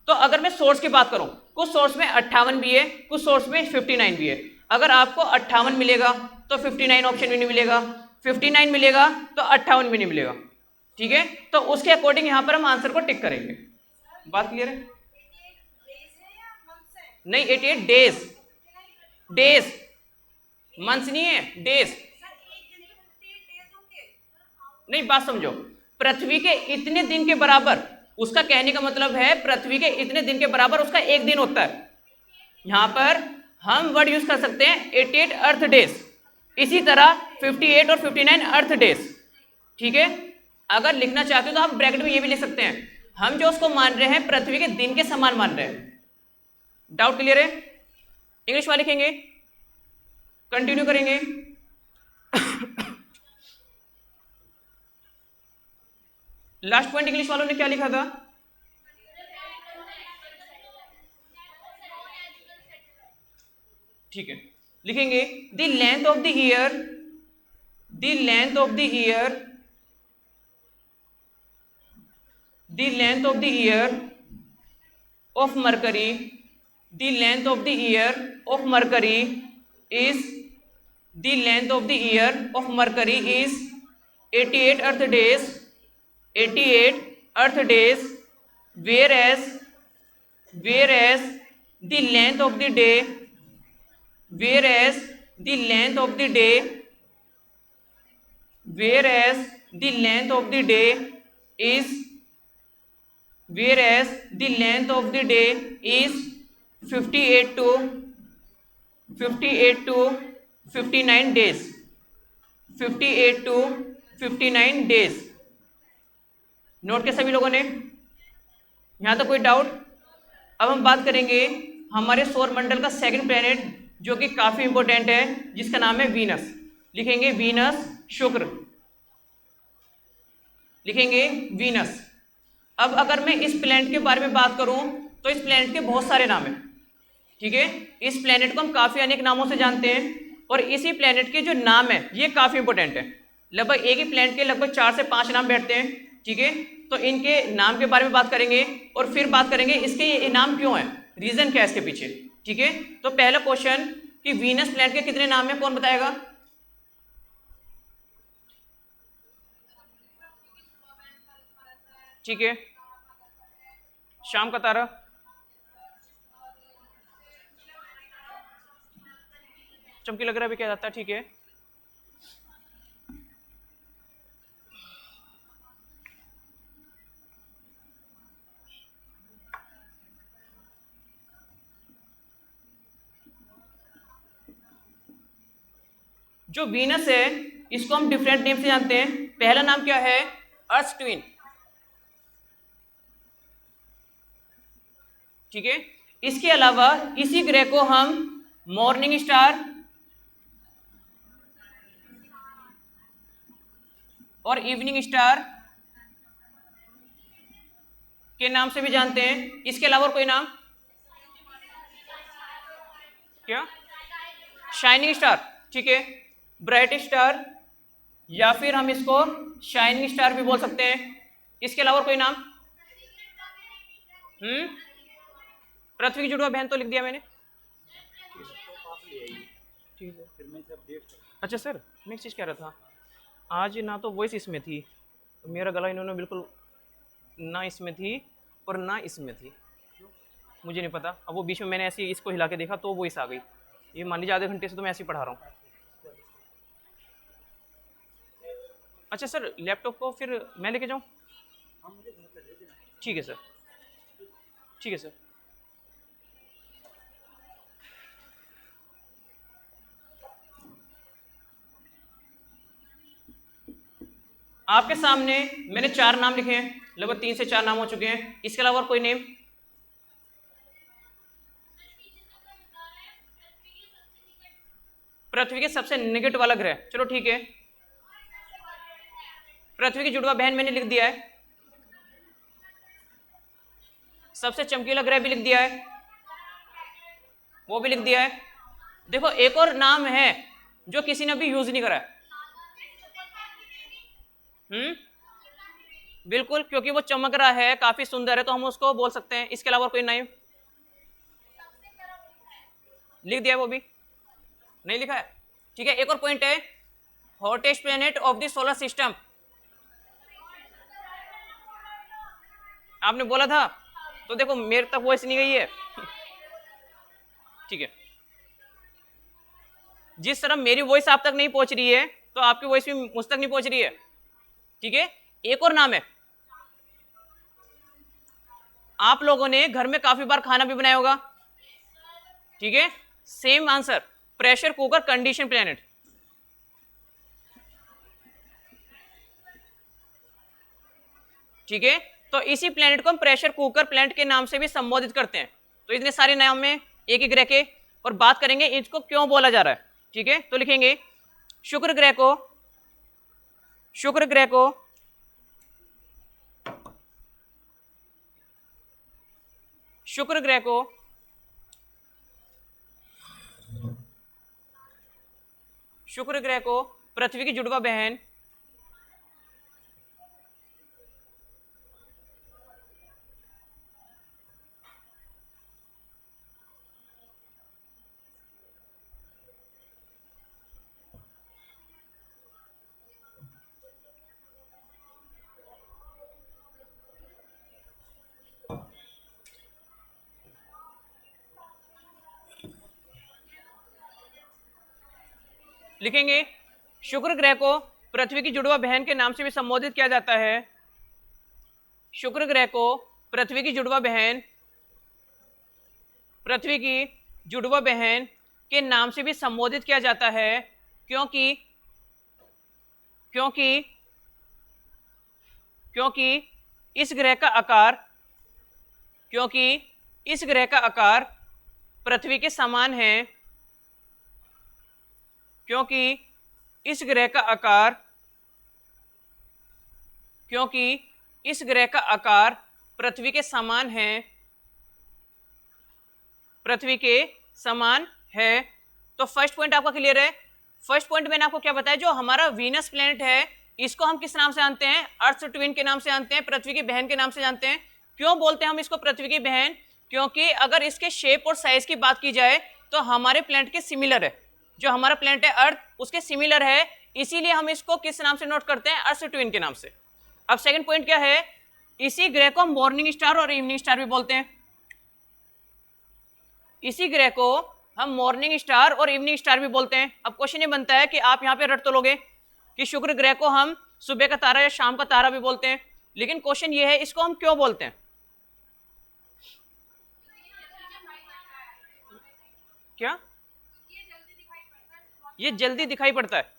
तो अगर मैं सोर्स की बात करूं, कुछ सोर्स में 58 भी है, कुछ सोर्स में 59 भी है। अगर आपको 58 मिलेगा तो 59 ऑप्शन भी नहीं मिलेगा, 59 मिलेगा तो 58 भी नहीं मिलेगा। ठीक है, तो उसके अकॉर्डिंग यहां पर हम आंसर को टिक करेंगे। बात क्लियर है? नहीं, 88 डेज, डेज, मंथ्स नहीं है, डेज। नहीं, बात समझो, पृथ्वी के इतने दिन के बराबर, उसका कहने का मतलब है पृथ्वी के इतने दिन के बराबर उसका एक दिन होता है। यहां पर हम वर्ड यूज कर सकते हैं 88 अर्थ डेज, इसी तरह 58 और 59 अर्थ डेज। ठीक है, अगर लिखना चाहते हो तो आप ब्रैकेट में ये भी लिख सकते हैं, हम जो उसको मान रहे हैं पृथ्वी के दिन के समान मान रहे हैं। डाउट क्लियर है? इंग्लिश वाले लिखेंगे, कंटिन्यू करेंगे। लास्ट पॉइंट इंग्लिश वालों ने क्या लिखा था? ठीक है, लिखेंगे the length of the year, the length of the year, the length of the year of mercury, the length of the year of mercury is, the length of the year of mercury is 88 earth days, 88 earth days, whereas the length of the day, whereas the length of the day, whereas the length of the day is, whereas the length of the day is 58 to 59 days, 58 to 59 days। Note के सभी लोगों ने? यहां तो कोई doubt? अब हम बात करेंगे हमारे सौर मंडल का सेकंड प्लेनेट, जो कि काफी इंपॉर्टेंट है, जिसका नाम है वीनस। लिखेंगे वीनस, शुक्र, लिखेंगे वीनस। अब अगर मैं इस प्लेनेट के बारे में बात करूं तो इस प्लेनेट के बहुत सारे नाम हैं। ठीक है, इस प्लेनेट को हम काफी अनेक नामों से जानते हैं, और इसी प्लेनेट के जो नाम है ये काफी इंपॉर्टेंट है। लगभग एक ही प्लेनेट के लगभग 4 से 5 नाम बैठते हैं। ठीक है, तो इनके नाम के बारे में बात करेंगे, और फिर बात करेंगे इसके ये नाम क्यों है, रीजन क्या है इसके पीछे। ठीक है, तो पहला क्वेश्चन कि वीनस प्लेनेट के कितने नाम है, कौन बताएगा? ठीक है, शाम का तारा, चमकीला ग्रह भी कहा जाता है। ठीक है, जो वीनस है इसको हम डिफरेंट नेम से जानते हैं। पहला नाम क्या है? अर्थ ट्विन, ठीक है। इसके अलावा इसी ग्रह को हम मॉर्निंग स्टार और इवनिंग स्टार के नाम से भी जानते हैं। इसके अलावा और कोई नाम? क्या? शाइनिंग स्टार, ठीक है, ब्राइट स्टार, या फिर हम इसको शाइनिंग स्टार भी बोल सकते हैं। इसके अलावा और कोई नाम? पृथ्वी की जुड़वा बहन तो लिख दिया मैंने, ठीक है। अच्छा सर, मैं एक चीज़ कह रहा था, आज ना तो वॉइस इसमें थी, तो मेरा गला इन्होंने बिल्कुल ना इसमें थी और ना इसमें थी, मुझे नहीं पता। अब वो बीच में मैंने ऐसे इसको हिला के देखा तो वॉइस आ गई। ये मान लीजिए आधे घंटे से तो मैं ऐसे ही पढ़ा रहा हूँ। अच्छा सर, लैपटॉप को फिर मैं लेके जाऊँ? ठीक है सर, ठीक है सर। आपके सामने मैंने 4 नाम लिखे हैं, लगभग 3 से 4 नाम हो चुके हैं। इसके अलावा और कोई नेम? पृथ्वी के सबसे निकट वाला ग्रह, चलो ठीक है, पृथ्वी की जुड़वा बहन मैंने लिख दिया है। सबसे चमकीला ग्रह भी लिख दिया है, वो भी लिख दिया है। देखो एक और नाम है जो किसी ने अभी यूज नहीं करा है। बिल्कुल, क्योंकि वो चमक रहा है, काफी सुंदर है, तो हम उसको बोल सकते हैं। इसके अलावा कोई नाम लिख दिया है, वो भी नहीं लिखा है, ठीक है। एक और पॉइंट है, hottest planet of the solar system, आपने बोला था, तो देखो मेरे तक वॉइस नहीं गई है, ठीक है। जिस तरह मेरी वॉइस आप तक नहीं पहुंच रही है, तो आपकी वॉइस भी मुझ तक नहीं पहुंच रही है, ठीक है। एक और नाम है, आप लोगों ने घर में काफी बार खाना भी बनाया होगा, ठीक है। Same answer, pressure cooker condition planet, ठीक है। तो इसी प्लेनेट को हम प्रेशर कुकर प्लेनेट के नाम से भी संबोधित करते हैं। तो इतने सारे नाम में एक ही ग्रह के, और बात करेंगे इसको क्यों बोला जा रहा है, ठीक है। तो लिखेंगे शुक्र ग्रह को, शुक्र ग्रह को शुक्र ग्रह को शुक्र ग्रह को पृथ्वी की जुड़वा बहन, लिखेंगे शुक्र ग्रह को पृथ्वी की जुड़वा बहन के नाम से भी संबोधित किया जाता है। शुक्र ग्रह को पृथ्वी की जुड़वा बहन, पृथ्वी की जुड़वा बहन के नाम से भी संबोधित किया जाता है, क्योंकि क्योंकि क्योंकि इस ग्रह का आकार, क्योंकि इस ग्रह का आकार पृथ्वी के समान है, क्योंकि इस ग्रह का आकार, क्योंकि इस ग्रह का आकार पृथ्वी के समान है, पृथ्वी के समान है। तो फर्स्ट पॉइंट आपका क्लियर है। फर्स्ट पॉइंट मैंने आपको क्या बताया, जो हमारा वीनस प्लेनेट है इसको हम किस नाम से जानते हैं? अर्थ ट्विन के नाम से जानते हैं, पृथ्वी की बहन के नाम से जानते हैं। क्यों बोलते हैं हम इसको पृथ्वी की बहन? क्योंकि अगर इसके शेप और साइज की बात की जाए तो हमारे प्लेनेट के सिमिलर है, जो हमारा प्लेनेट है अर्थ उसके सिमिलर है, इसीलिए हम इसको किस नाम से नोट करते हैं? अर्थ ट्विन के नाम से। अब सेकंड पॉइंट क्या है, इसी ग्रह को हम मॉर्निंग स्टार और इवनिंग स्टार भी बोलते हैं। इसी ग्रह को हम मॉर्निंग स्टार और इवनिंग स्टार भी बोलते हैं। अब क्वेश्चन ये बनता है कि आप यहाँ पे रट तो लोगे कि शुक्र ग्रह को हम सुबह का तारा या शाम का तारा भी बोलते हैं, लेकिन क्वेश्चन ये है इसको हम क्यों बोलते हैं? क्या ये जल्दी दिखाई पड़ता है,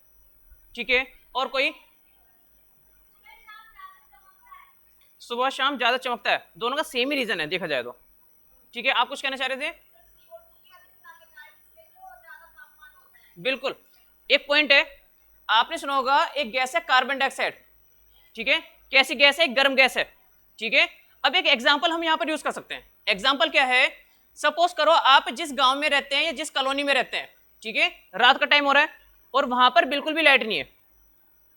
ठीक है। और कोई सुबह शाम ज्यादा चमकता है, दोनों का सेम ही रीजन है देखा जाए तो, ठीक है। आप कुछ कहना चाह रहे थे? बिल्कुल, एक पॉइंट है, आपने सुना होगा एक गैस है कार्बन डाइऑक्साइड, ठीक है। कैसी गैस है? एक गर्म गैस है, ठीक है। अब एक एग्जांपल हम यहां पर यूज कर सकते हैं। एग्जांपल क्या है? सपोज करो आप जिस गांव में रहते हैं या जिस कॉलोनी में रहते हैं, ठीक है, रात का टाइम हो रहा है और वहां पर बिल्कुल भी लाइट नहीं है,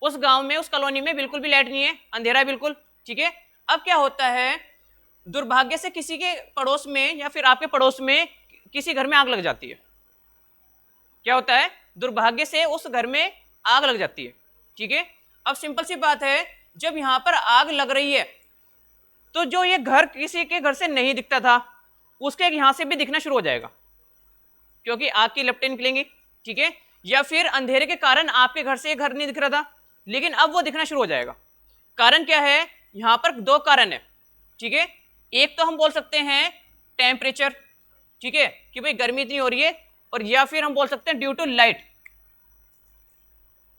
उस गांव में उस कॉलोनी में बिल्कुल भी लाइट नहीं है, अंधेरा है बिल्कुल, ठीक है। अब क्या होता है, दुर्भाग्य से किसी के पड़ोस में या फिर आपके पड़ोस में किसी घर में आग लग जाती है। क्या होता है? दुर्भाग्य से उस घर में आग लग जाती है, ठीक है। अब सिंपल सी बात है, जब यहां पर आग लग रही है तो जो ये घर किसी के घर से नहीं दिखता था उसके यहां से भी दिखना शुरू हो जाएगा, क्योंकि आग की लपटें निकलेंगी, ठीक है। या फिर अंधेरे के कारण आपके घर से ये घर नहीं दिख रहा था, लेकिन अब वो दिखना शुरू हो जाएगा। कारण क्या है? यहां पर दो कारण है, ठीक है। एक तो हम बोल सकते हैं टेम्परेचर, ठीक है, कि भाई गर्मी इतनी हो रही है, और या फिर हम बोल सकते हैं due to light,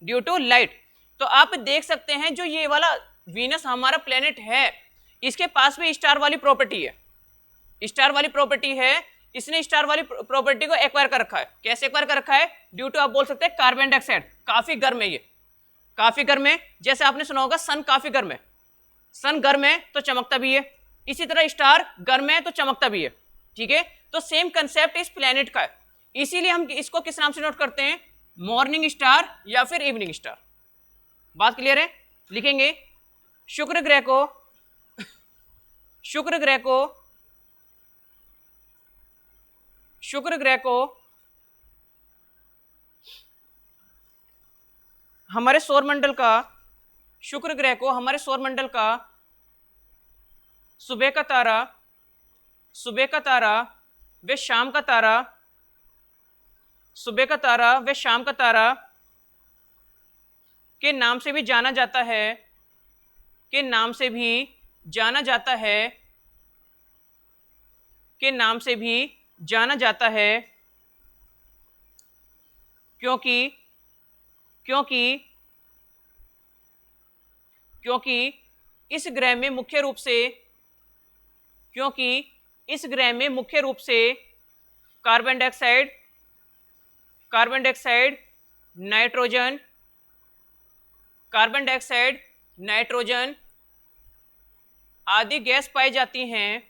due to light. तो आप देख सकते हैं जो ये वाला वीनस हमारा प्लेनेट है, इसके पास भी स्टार वाली प्रॉपर्टी है, स्टार वाली प्रॉपर्टी है। इसने स्टार वाली प्रॉपर्टी को एक्वायर कर रखा है। कैसे एक्वायर कर रखा है? ड्यू टू आप बोल सकते हैं कार्बन डाइऑक्साइड, काफी गर्म है ये, काफी गर्म है। जैसे आपने सुना होगा सन काफी गर्म है, सन गर्म है तो चमकता भी है, इसी तरह स्टार गर्म है तो चमकता भी है, ठीक है। तो सेम कंसेप्ट इस प्लेनेट का है, इसीलिए हम इसको किस नाम से नोट करते हैं? मॉर्निंग स्टार या फिर इवनिंग स्टार। बात क्लियर है? लिखेंगे शुक्र ग्रह को, शुक्र ग्रह को, शुक्र ग्रह को हमारे सौरमंडल का, शुक्र ग्रह को हमारे सौरमंडल का सुबह का तारा, सुबह का तारा व शाम का तारा, सुबह का तारा व शाम का तारा के नाम से भी जाना जाता है, के नाम से भी जाना जाता है, के नाम से भी जाना जाता है, क्योंकि क्योंकि क्योंकि इस ग्रह में मुख्य रूप से, क्योंकि इस ग्रह में मुख्य रूप से carbon dioxide, carbon dioxide, nitrogen, carbon dioxide, nitrogen आदि गैस पाई जाती हैं,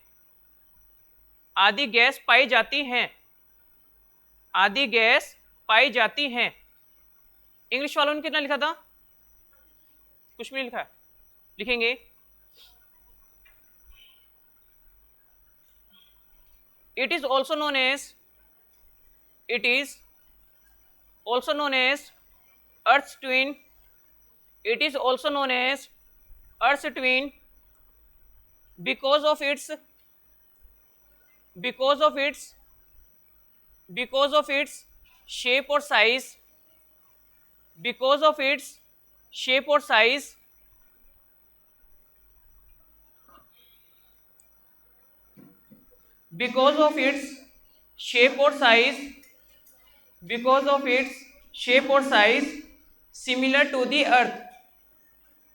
आदि गैस पाई जाती हैं, आदि गैस पाई जाती हैं। इंग्लिश वालों ने कितना लिखा था? कुछ भी नहीं लिखा है, लिखेंगे it is also known as, it is also known as Earth twin, it is also known as Earth twin because of its shape or size, because of its shape or size, because of its shape or size, because of its shape or size similar to the earth,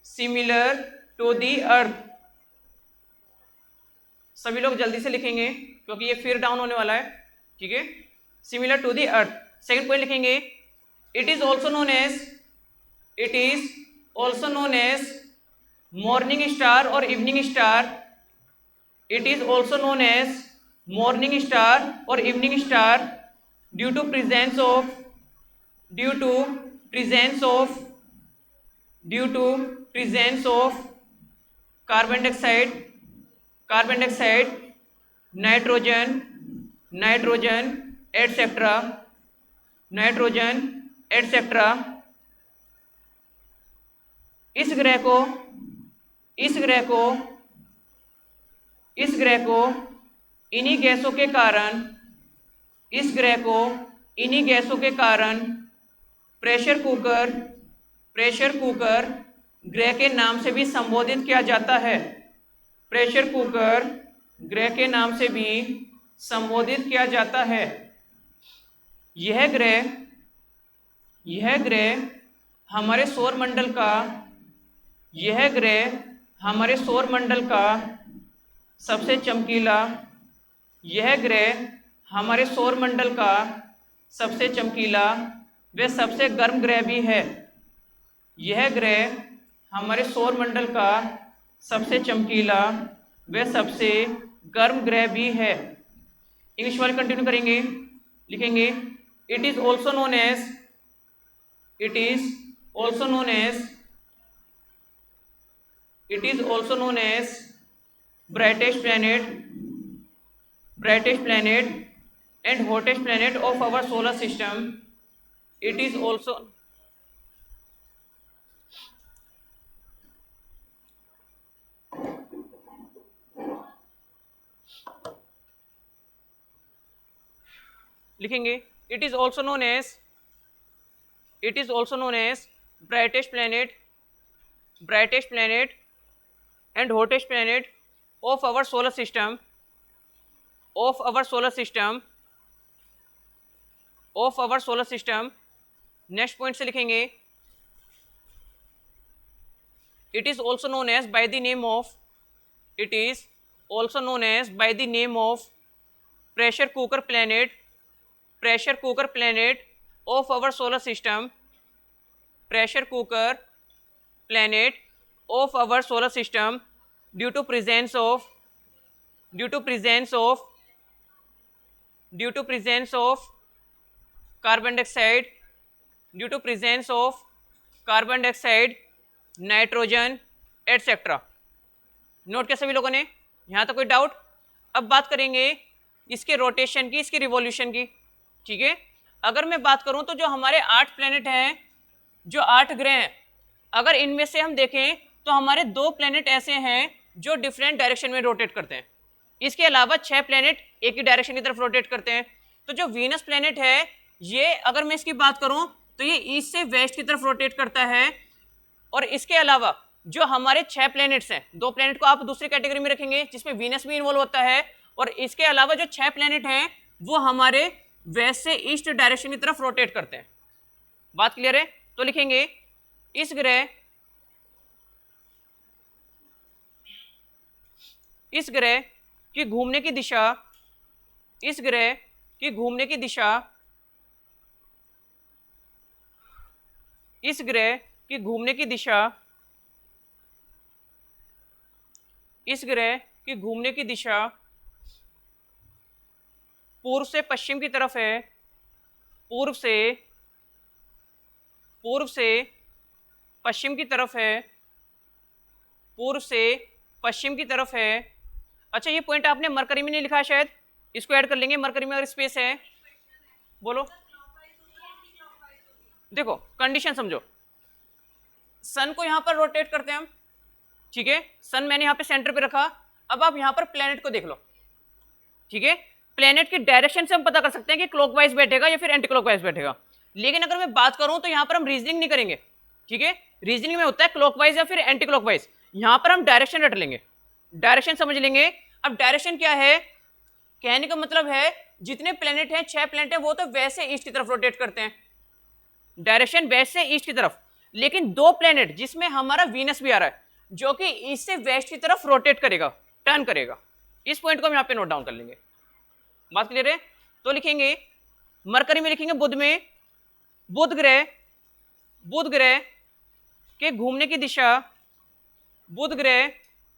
similar to the earth। सभी लोग जल्दी से लिखेंगे क्योंकि ये फिर down होने वाला है, ठीक है। Similar to the Earth. Second point लिखेंगे it is also known as, it is also known as morning star और evening star, it is also known as morning star और evening star due to presence of, due to presence of, due to presence of carbon dioxide, carbon dioxide, nitrogen, nitrogen etcetera, nitrogen etcetera. इस ग्रह को, इस ग्रह को, इस ग्रह को इन्हीं गैसों के कारण, इस ग्रह को इन्हीं गैसों के कारण प्रेशर कुकर, प्रेशर कुकर ग्रह के नाम से भी संबोधित किया जाता है, प्रेशर कुकर ग्रह के नाम से भी संबोधित किया जाता है। यह ग्रह यह ग्रह हमारे सौर मंडल का, यह ग्रह हमारे सौर मंडल का सबसे चमकीला, यह ग्रह हमारे सौर मंडल का सबसे चमकीला व सबसे गर्म ग्रह भी है। यह ग्रह हमारे सौर मंडल का सबसे चमकीला व सबसे गर्म ग्रह भी है। इंग्लिश वाले कंटिन्यू करेंगे, लिखेंगे it is also known as, it is also known as, it is also known as brightest planet, brightest planet and hottest planet of our solar system. It is also लिखेंगे it is also known as, it is also known as brightest planet, brightest planet and hottest planet of our solar system, of our solar system, of our solar system. Next point से लिखेंगे it is also known as by the name of, it is also known as by the name of pressure cooker planet, pressure cooker planet of our solar system, pressure cooker planet of our solar system due to presence of, due to presence of, due to presence of carbon dioxide, due to presence of carbon dioxide, nitrogen etcetera. Note किया सभी लोगों ने? यहाँ तक कोई doubt? अब बात करेंगे इसके रोटेशन की, इसकी रिवॉल्यूशन की, ठीक है। अगर मैं बात करूँ तो जो हमारे 8 प्लैनेट हैं, जो 8 ग्रह हैं, अगर इनमें से हम देखें तो हमारे 2 प्लैनेट ऐसे हैं जो डिफरेंट डायरेक्शन में रोटेट करते हैं। इसके अलावा 6 प्लैनेट एक ही डायरेक्शन की तरफ रोटेट करते हैं। तो जो वीनस प्लैनेट है ये, अगर मैं इसकी बात करूं तो ये ईस्ट से वेस्ट की तरफ रोटेट करता है। और इसके अलावा जो हमारे 6 प्लैनेट्स हैं, 2 प्लैनेट को आप दूसरी कैटेगरी में रखेंगे जिसमें वीनस भी इन्वॉल्व होता है, और इसके अलावा जो 6 प्लैनेट हैं वो हमारे वेस्ट से ईस्ट डायरेक्शन की तरफ रोटेट करते हैं। बात क्लियर है? तो लिखेंगे इस ग्रह, इस ग्रह की घूमने की दिशा, इस ग्रह की घूमने की दिशा, इस ग्रह की घूमने की दिशा, इस ग्रह की घूमने की दिशा पूर्व से पश्चिम की तरफ है, पूर्व से, पूर्व से पश्चिम की तरफ है, पूर्व से पश्चिम की तरफ है। अच्छा, ये पॉइंट आपने मरकरी में नहीं लिखा शायद, इसको ऐड कर लेंगे। मरकरी में अगर स्पेस है, बोलो। देखो कंडीशन समझो, सन को यहां पर रोटेट करते हैं हम, ठीक है। सन मैंने यहां पे सेंटर पे रखा। अब आप यहां पर प्लेनेट को देख लो, ठीक है। प्लेनेट की डायरेक्शन से हम पता कर सकते हैं कि क्लॉकवाइज बैठेगा या फिर एंटी क्लॉकवाइज बैठेगा। लेकिन अगर मैं बात करूं तो यहां पर हम रीजनिंग नहीं करेंगे, ठीक है। रीजनिंग में होता है क्लॉकवाइज या फिर एंटी क्लॉकवाइज, यहां पर हम डायरेक्शन रट लेंगे, डायरेक्शन समझ लेंगे। अब डायरेक्शन क्या है, कहने का मतलब है जितने प्लेनेट हैं, 6 प्लेनेट हैं, वो तो वैसे ईस्ट की तरफ रोटेट करते हैं, डायरेक्शन वेस्ट से ईस्ट की तरफ। लेकिन 2 प्लेनेट जिसमें हमारा वीनस भी आ रहा है, जो कि ईस्ट से वेस्ट की तरफ रोटेट करेगा, टर्न करेगा। इस पॉइंट को हम यहाँ पे नोट डाउन कर लेंगे। बात क्लियर है? तो लिखेंगे मरकरी में, लिखेंगे बुध में, बुध ग्रह, बुध ग्रह के घूमने की दिशा, बुध ग्रह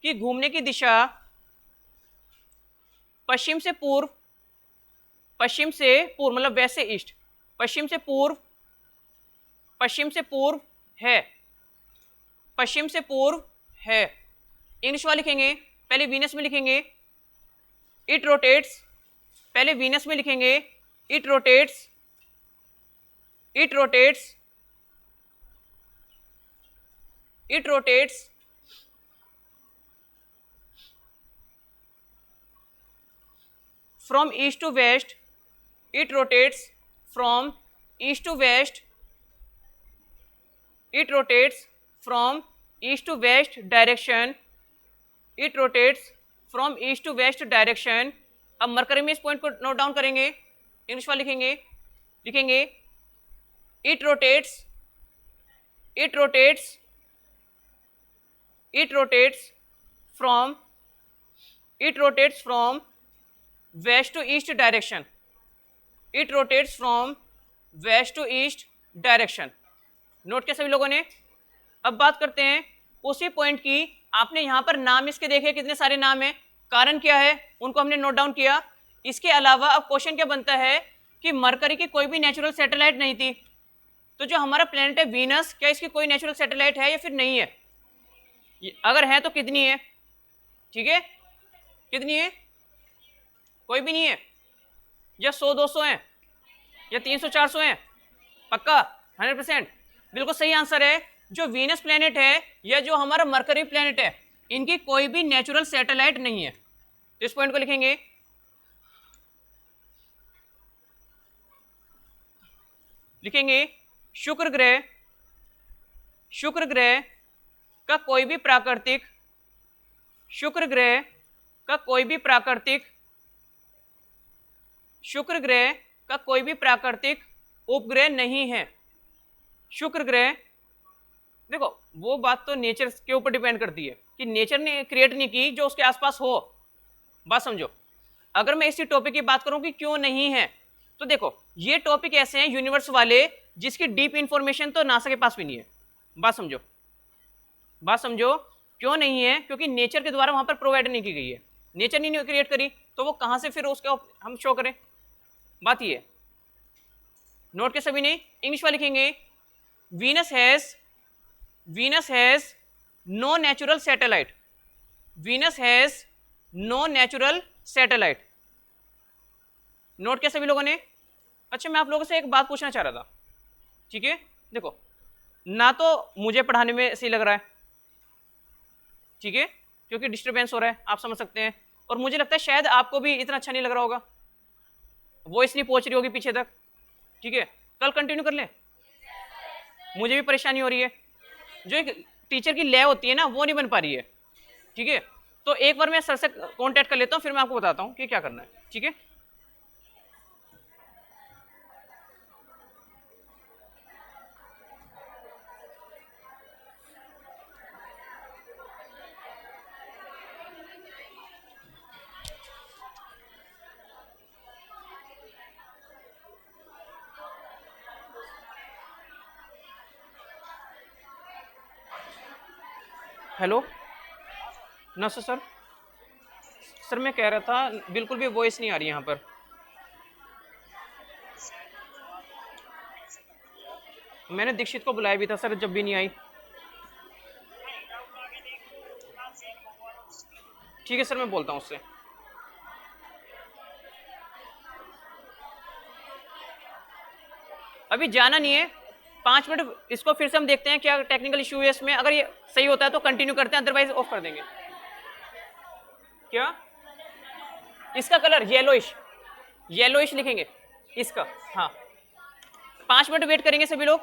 की घूमने की दिशा पश्चिम से पूर्व, पश्चिम से पूर्व मतलब वेस्ट से ईस्ट, पश्चिम से पूर्व, पश्चिम से पूर्व है, पश्चिम से पूर्व है। इंग्लिश वाला लिखेंगे, पहले वीनस में लिखेंगे इट रोटेट्स, पहले वीनस में लिखेंगे it rotates, it rotates, it rotates from east to west, it rotates from east to west, it rotates from east to west direction, it rotates from east to west direction। अब mercury में इस point को note down करेंगे, English वाला लिखेंगे, लिखेंगे it rotates it rotates it rotates from west to east direction. It rotates from west to east direction. Note किया सभी लोगों ने? अब बात करते हैं उसी पॉइंट की. आपने यहां पर नाम इसके देखे, कितने सारे नाम है, कारण क्या है, उनको हमने नोट डाउन किया. इसके अलावा अब क्वेश्चन क्या बनता है कि मरकरी की कोई भी नेचुरल सैटेलाइट नहीं थी, तो जो हमारा प्लेनेट है वीनस, क्या इसकी कोई नेचुरल सैटेलाइट है या फिर नहीं है? अगर है तो कितनी है? ठीक है, कितनी है? कोई भी नहीं है, या 100-200 है, या 300-400 है? पक्का 100%? बिल्कुल सही आंसर है. जो वीनस प्लेनेट है या जो हमारा मरकरी प्लेनेट है, इनकी कोई भी नेचुरल सैटेलाइट नहीं है. तो इस पॉइंट को लिखेंगे. शुक्र ग्रह का कोई भी प्राकृतिक शुक्र ग्रह का कोई भी प्राकृतिक उपग्रह नहीं है. शुक्र ग्रह, देखो वो बात तो नेचर के ऊपर डिपेंड करती है कि नेचर ने क्रिएट नहीं की, जो उसके आसपास हो. बात समझो. अगर मैं इसी टॉपिक की बात करूं कि क्यों नहीं है, तो देखो ये टॉपिक ऐसे हैं यूनिवर्स वाले जिसकी डीप इंफॉर्मेशन तो नासा के पास भी नहीं है. बात समझो क्यों नहीं है? क्योंकि नेचर के द्वारा वहां पर प्रोवाइड नहीं की गई है. नेचर नहीं क्रिएट करी तो वो कहां से फिर उसका हम शो करें? बात ये. नोट के सभी ने इंग्लिश में लिखेंगे. Venus has no natural satellite. Note किया सभी लोगों ने? अच्छा, मैं आप लोगों से एक बात पूछना चाह रहा था. ठीक है, देखो ना तो मुझे पढ़ाने में सही लग रहा है, ठीक है, क्योंकि डिस्टरबेंस हो रहा है, आप समझ सकते हैं, और मुझे लगता है शायद आपको भी इतना अच्छा नहीं लग रहा होगा, वॉइस नहीं पहुंच रही होगी पीछे तक. ठीक है, कल कंटिन्यू कर ले. मुझे भी परेशानी हो रही है, जो एक टीचर की लय होती है ना, वो नहीं बन पा रही है. ठीक है, तो एक बार मैं सर से कांटेक्ट कर लेता हूँ, फिर मैं आपको बताता हूँ कि क्या करना है. ठीक है, हेलो. ना सर मैं कह रहा था बिल्कुल भी वॉइस नहीं आ रही यहाँ पर. मैंने दीक्षित को बुलाया भी था सर, जब भी नहीं आई. ठीक है सर, मैं बोलता हूँ उससे. अभी जाना नहीं है, 5 मिनट इसको फिर से हम देखते हैं क्या टेक्निकल इशू है इसमें. अगर ये सही होता है तो कंटिन्यू करते हैं, अदरवाइज ऑफ कर देंगे. क्या इसका कलर येलोइश लिखेंगे इसका. हाँ, 5 मिनट वेट करेंगे सभी लोग.